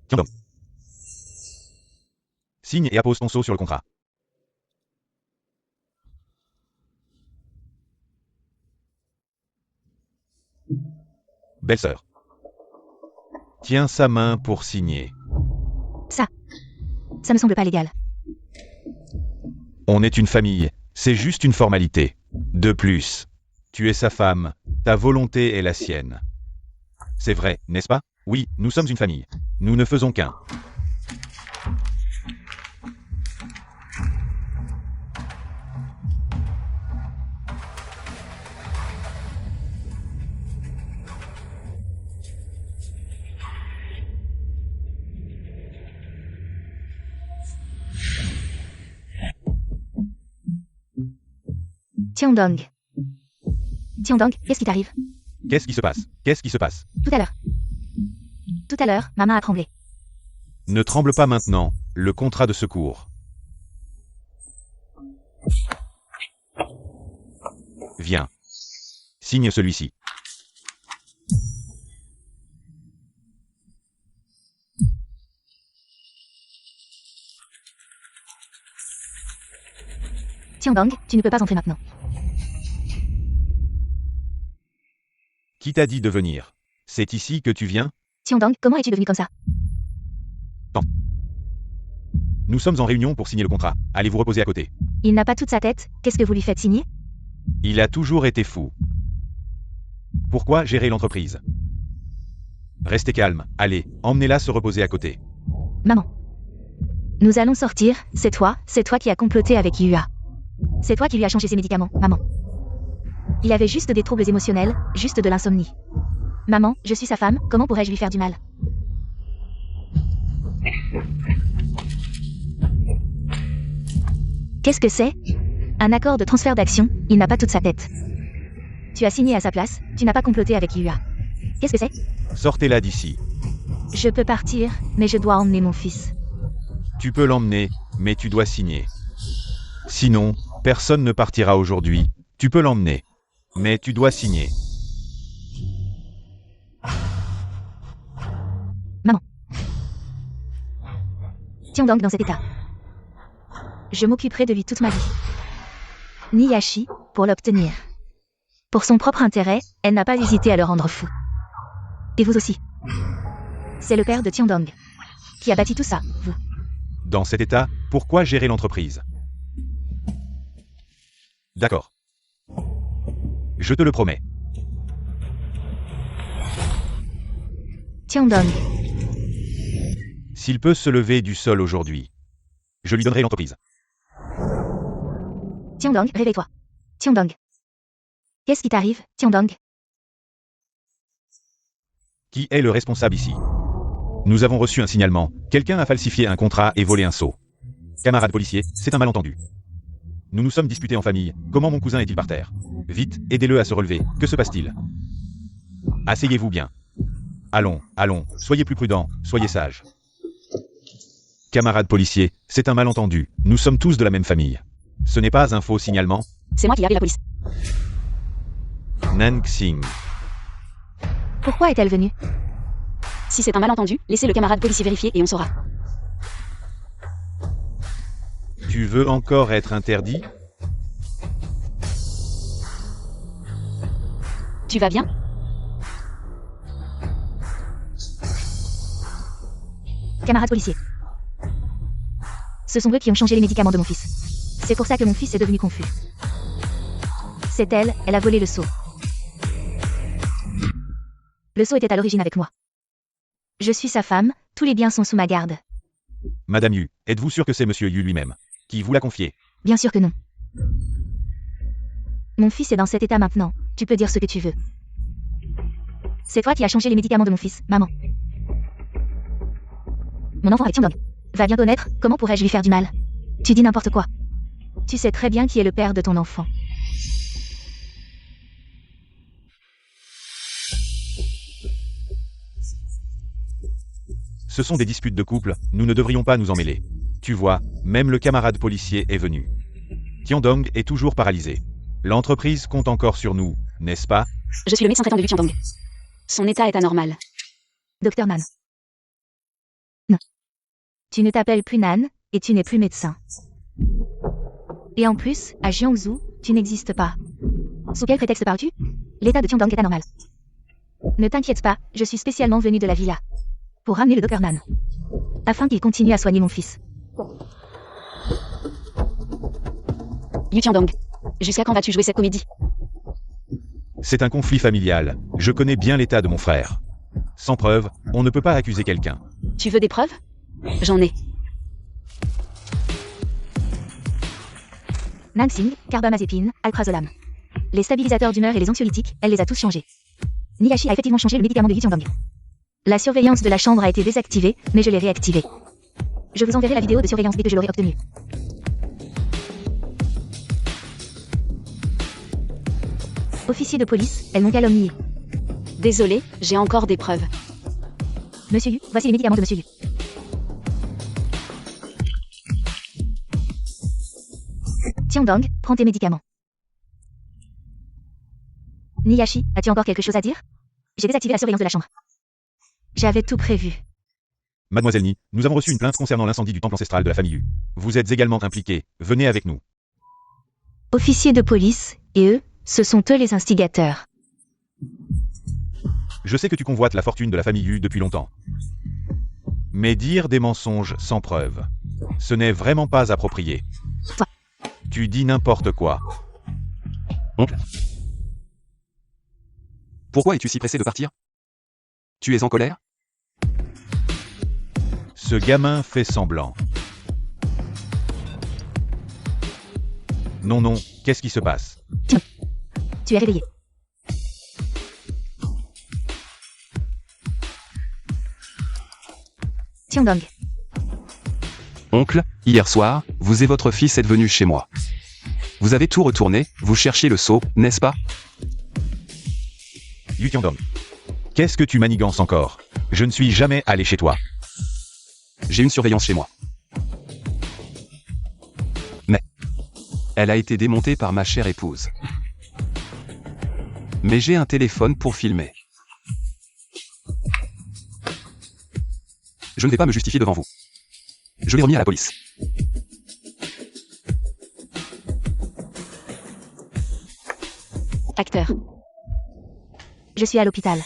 Tiandong. Signe et appose ton sceau sur le contrat. Belle-sœur. Tiens sa main pour signer. Ça me semble pas légal. On est une famille, c'est juste une formalité. De plus, tu es sa femme, ta volonté est la sienne. C'est vrai, n'est-ce pas? Oui, nous sommes une famille. Nous ne faisons qu'un. Tiandong. Tiandong, qu'est-ce qui t'arrive? Qu'est-ce qui se passe? Qu'est-ce qui se passe? Tout à l'heure. Tout à l'heure, ma main a tremblé. Ne tremble pas maintenant, le contrat de secours. Viens. Signe celui-ci. Tiandong, tu ne peux pas entrer maintenant. Qui t'a dit de venir? C'est ici que tu viens? Tiandong, comment es-tu devenu comme ça? Nous sommes en réunion pour signer le contrat. Allez vous reposer à côté. Il n'a pas toute sa tête, qu'est-ce que vous lui faites signer? Il a toujours été fou. Pourquoi gérer l'entreprise? Restez calme. Allez, emmenez-la se reposer à côté. Maman. Nous allons sortir, c'est toi qui as comploté avec Yua. C'est toi qui lui as changé ses médicaments, maman. Il avait juste des troubles émotionnels, juste de l'insomnie. Maman, je suis sa femme, comment pourrais-je lui faire du mal? Qu'est-ce que c'est? Un accord de transfert d'action, il n'a pas toute sa tête. Tu as signé à sa place, tu n'as pas comploté avec Yua. Qu'est-ce que c'est? Sortez-la d'ici. Je peux partir, mais je dois emmener mon fils. Tu peux l'emmener, mais tu dois signer. Sinon, personne ne partira aujourd'hui. Tu peux l'emmener, mais tu dois signer. Maman. Tiandong dans cet état. Je m'occuperai de lui toute ma vie. Niyashi, pour l'obtenir. Pour son propre intérêt, elle n'a pas hésité à le rendre fou. Et vous aussi. C'est le père de Tiandong qui a bâti tout ça, vous. Dans cet état, pourquoi gérer l'entreprise? D'accord. Je te le promets. Tiandong. S'il peut se lever du sol aujourd'hui, je lui donnerai l'entreprise. Tiandong, réveille-toi. Tiandong. Qu'est-ce qui t'arrive, Tiandong? Qui est le responsable ici? Nous avons reçu un signalement. Quelqu'un a falsifié un contrat et volé un seau. Camarade policier, c'est un malentendu. Nous nous sommes disputés en famille. Comment mon cousin est-il par terre? Vite, aidez-le à se relever. Que se passe-t-il? Asseyez-vous bien. Allons, allons, soyez plus prudents, soyez sages. Camarade policier, c'est un malentendu. Nous sommes tous de la même famille. Ce n'est pas un faux signalement? C'est moi qui ai appelé la police. Nansing. Pourquoi est-elle venue? Si c'est un malentendu, laissez le camarade policier vérifier et on saura. Tu veux encore être interdit? Tu vas bien? Camarade policier. Ce sont eux qui ont changé les médicaments de mon fils. C'est pour ça que mon fils est devenu confus. C'est elle, elle a volé le seau. Le seau était à l'origine avec moi. Je suis sa femme, tous les biens sont sous ma garde. Madame Yu, êtes-vous sûr que c'est Monsieur Yu lui-même qui vous l'a confié? Bien sûr que non. Mon fils est dans cet état maintenant, tu peux dire ce que tu veux. C'est toi qui as changé les médicaments de mon fils, maman. Mon enfant est Tiandong. Va bientôt naître, comment pourrais-je lui faire du mal? Tu dis n'importe quoi. Tu sais très bien qui est le père de ton enfant. Ce sont des disputes de couple, nous ne devrions pas nous en mêler. Tu vois, même le camarade policier est venu. Tiandong est toujours paralysé. L'entreprise compte encore sur nous, n'est-ce pas? Je suis le médecin traitant de Yu Tiandong. Son état est anormal. Docteur Nan. Non. Tu ne t'appelles plus Nan, et tu n'es plus médecin. Et en plus, à Jiangsu, tu n'existes pas. Sous quel prétexte parles-tu? L'état de Tiandong est anormal. Ne t'inquiète pas, je suis spécialement venu de la villa. Pour ramener le docteur Nan. Afin qu'il continue à soigner mon fils. Yu Tiandong. Jusqu'à quand vas-tu jouer cette comédie? C'est un conflit familial. Je connais bien l'état de mon frère. Sans preuve, on ne peut pas accuser quelqu'un. Tu veux des preuves? J'en ai. Nansing, carbamazépine, alprazolam. Les stabilisateurs d'humeur et les anxiolytiques, elle les a tous changés. Niyashi a effectivement changé le médicament de Yu Tiandong. La surveillance de la chambre a été désactivée, mais je l'ai réactivée. Je vous enverrai la vidéo de surveillance dès que je l'aurai obtenue. Officier de police, elles m'ont calomnié. Désolé, j'ai encore des preuves. Monsieur Yu, voici les médicaments de Monsieur Yu. Tiandong, prends tes médicaments. Niyashi, as-tu encore quelque chose à dire? J'ai désactivé la surveillance de la chambre. J'avais tout prévu. Mademoiselle Ni, nous avons reçu une plainte concernant l'incendie du temple ancestral de la famille Yu. Vous êtes également impliquée, venez avec nous. Officier de police, et eux, ce sont eux les instigateurs. Je sais que tu convoites la fortune de la famille Yu depuis longtemps. Mais dire des mensonges sans preuve, ce n'est vraiment pas approprié. Toi. Tu dis n'importe quoi. Oncle. Pourquoi es-tu si pressé de partir? Tu es en colère? Ce gamin fait semblant. Non, non, qu'est-ce qui se passe? Tu es réveillé. Tiandong. Oncle, hier soir, vous et votre fils êtes venus chez moi. Vous avez tout retourné, vous cherchiez le sceau, n'est-ce pas? Yu Tiandong. Qu'est-ce que tu manigances encore? Je ne suis jamais allé chez toi. J'ai une surveillance chez moi. Mais elle a été démontée par ma chère épouse. Mais j'ai un téléphone pour filmer. Je ne vais pas me justifier devant vous. Je l'ai remis à la police. Acteur. Je suis à l'hôpital.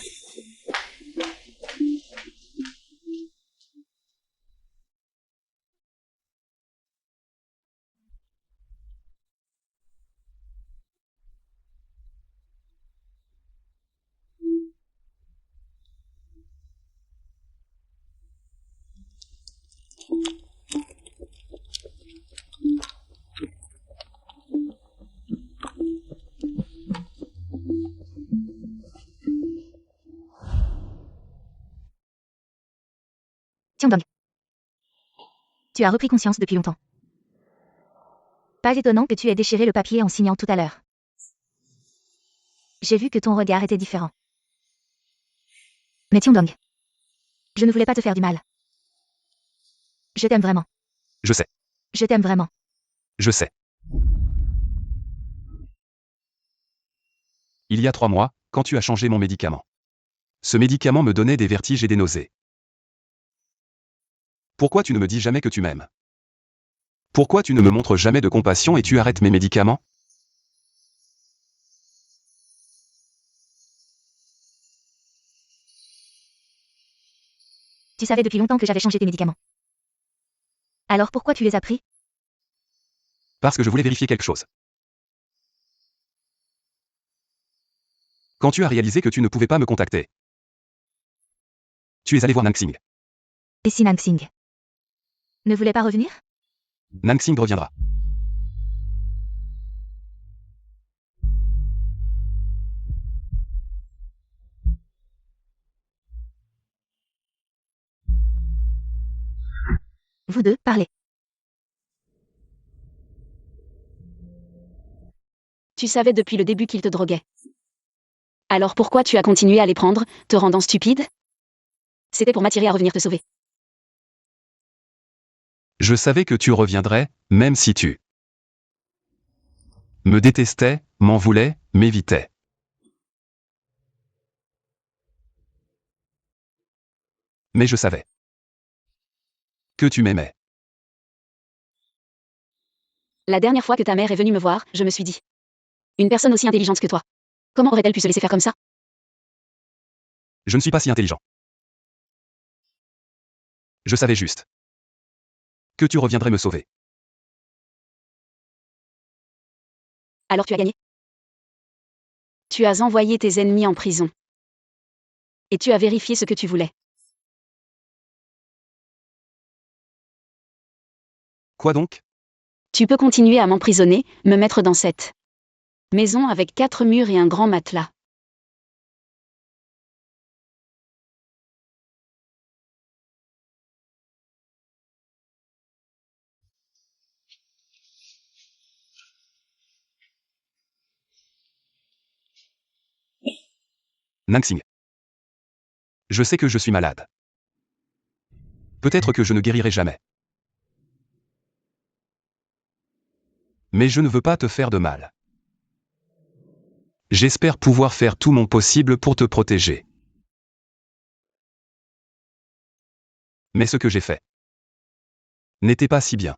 Tiandong. Tu as repris conscience depuis longtemps. Pas étonnant que tu aies déchiré le papier en signant tout à l'heure. J'ai vu que ton regard était différent. Mais Tiandong, je ne voulais pas te faire du mal. Je t'aime vraiment. Je sais. Je t'aime vraiment. Je sais. Il y a 3 mois, quand tu as changé mon médicament. Ce médicament me donnait des vertiges et des nausées. Pourquoi tu ne me dis jamais que tu m'aimes? Pourquoi tu ne me montres jamais de compassion et tu arrêtes mes médicaments? Tu savais depuis longtemps que j'avais changé tes médicaments. Alors pourquoi tu les as pris? Parce que je voulais vérifier quelque chose. Quand tu as réalisé que tu ne pouvais pas me contacter, tu es allé voir Nansing. Et si Nansing ne voulait pas revenir? Nansing reviendra. Vous deux, parlez. Tu savais depuis le début qu'il te droguait. Alors pourquoi tu as continué à les prendre, te rendant stupide? C'était pour m'attirer à revenir te sauver. Je savais que tu reviendrais, même si tu me détestais, m'en voulais, m'évitais. Mais je savais que tu m'aimais. La dernière fois que ta mère est venue me voir, je me suis dit. Une personne aussi intelligente que toi. Comment aurait-elle pu se laisser faire comme ça? Je ne suis pas si intelligent. Je savais juste que tu reviendrais me sauver. Alors tu as gagné. Tu as envoyé tes ennemis en prison. Et tu as vérifié ce que tu voulais. Quoi donc? Tu peux continuer à m'emprisonner, me mettre dans cette maison avec 4 murs et un grand matelas. Nansing. Je sais que je suis malade. Peut-être que je ne guérirai jamais. Mais je ne veux pas te faire de mal. J'espère pouvoir faire tout mon possible pour te protéger. Mais ce que j'ai fait n'était pas si bien.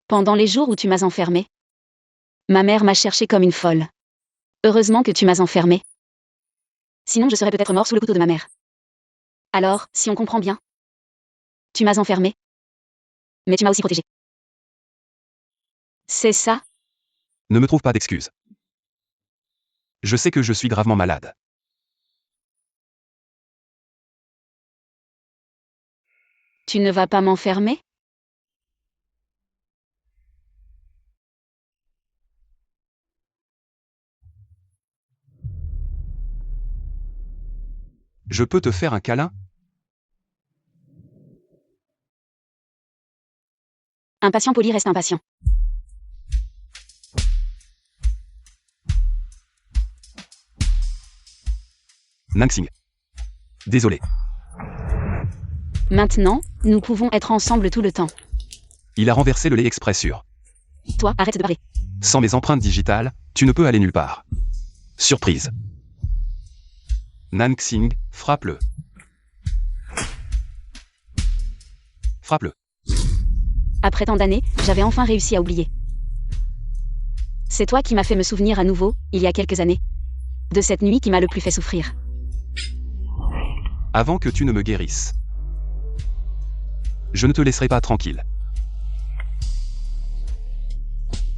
Pendant les jours où tu m'as enfermée, ma mère m'a cherchée comme une folle. Heureusement que tu m'as enfermée. Sinon je serais peut-être mort sous le couteau de ma mère. Alors, si on comprend bien, tu m'as enfermée, mais tu m'as aussi protégée. C'est ça? Ne me trouve pas d'excuses. Je sais que je suis gravement malade. Tu ne vas pas m'enfermer? Je peux te faire un câlin? Un patient poli reste impatient. Nansing. Désolé. Maintenant, nous pouvons être ensemble tout le temps. Il a renversé le lait exprès sur. Toi, arrête de parler. Sans mes empreintes digitales, tu ne peux aller nulle part. Surprise. Nansing, frappe-le. Frappe-le. Après tant d'années, j'avais enfin réussi à oublier. C'est toi qui m'as fait me souvenir à nouveau, il y a quelques années, de cette nuit qui m'a le plus fait souffrir. Avant que tu ne me guérisses. Je ne te laisserai pas tranquille.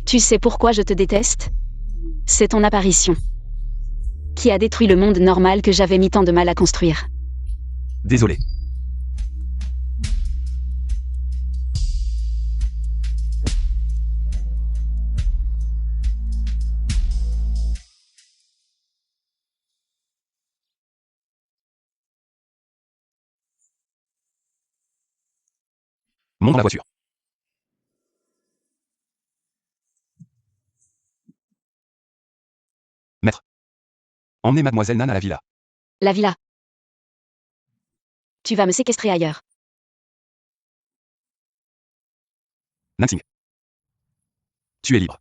Tu sais pourquoi je te déteste? C'est ton apparition, qui a détruit le monde normal que j'avais mis tant de mal à construire. Désolé. Monte dans la voiture. Maître. Emmenez mademoiselle Nan à la villa. La villa. Tu vas me séquestrer ailleurs. Nansing. Tu es libre.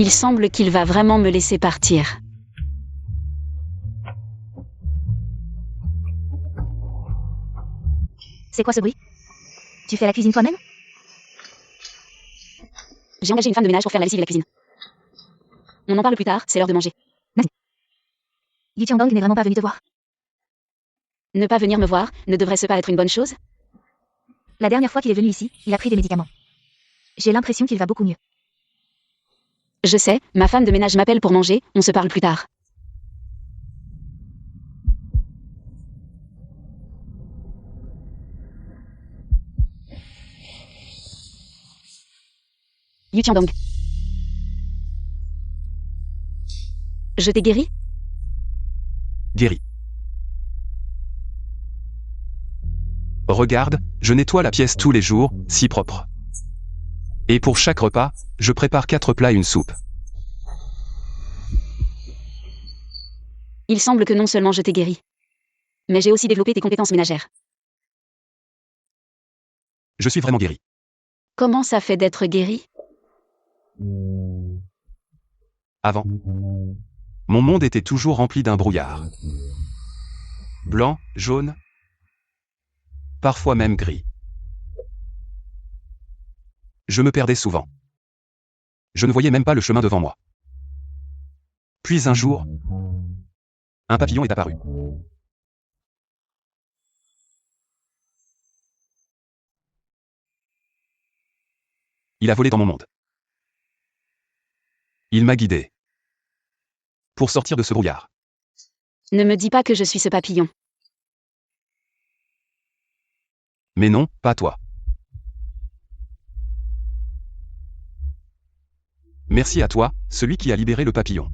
Il semble qu'il va vraiment me laisser partir. C'est quoi ce bruit? Tu fais la cuisine toi-même? J'ai engagé une femme de ménage pour faire la lessive et la cuisine. On en parle plus tard, c'est l'heure de manger. Yu Qiangdong n'est vraiment pas venu te voir. Ne pas venir me voir, ne devrait-ce pas être une bonne chose? La dernière fois qu'il est venu ici, il a pris des médicaments. J'ai l'impression qu'il va beaucoup mieux. Je sais, ma femme de ménage m'appelle pour manger, on se parle plus tard. Yu Qiangdong. Je t'ai guéri? Guéri. Regarde, je nettoie la pièce tous les jours, si propre. Et pour chaque repas, je prépare 4 plats et une soupe. Il semble que non seulement je t'ai guéri, mais j'ai aussi développé tes compétences ménagères. Je suis vraiment guéri. Comment ça fait d'être guéri? Avant, mon monde était toujours rempli d'un brouillard. Blanc, jaune, parfois même gris. Je me perdais souvent. Je ne voyais même pas le chemin devant moi. Puis un jour, un papillon est apparu. Il a volé dans mon monde. Il m'a guidé pour sortir de ce brouillard. Ne me dis pas que je suis ce papillon. Mais non, pas toi. Merci à toi, celui qui a libéré le papillon.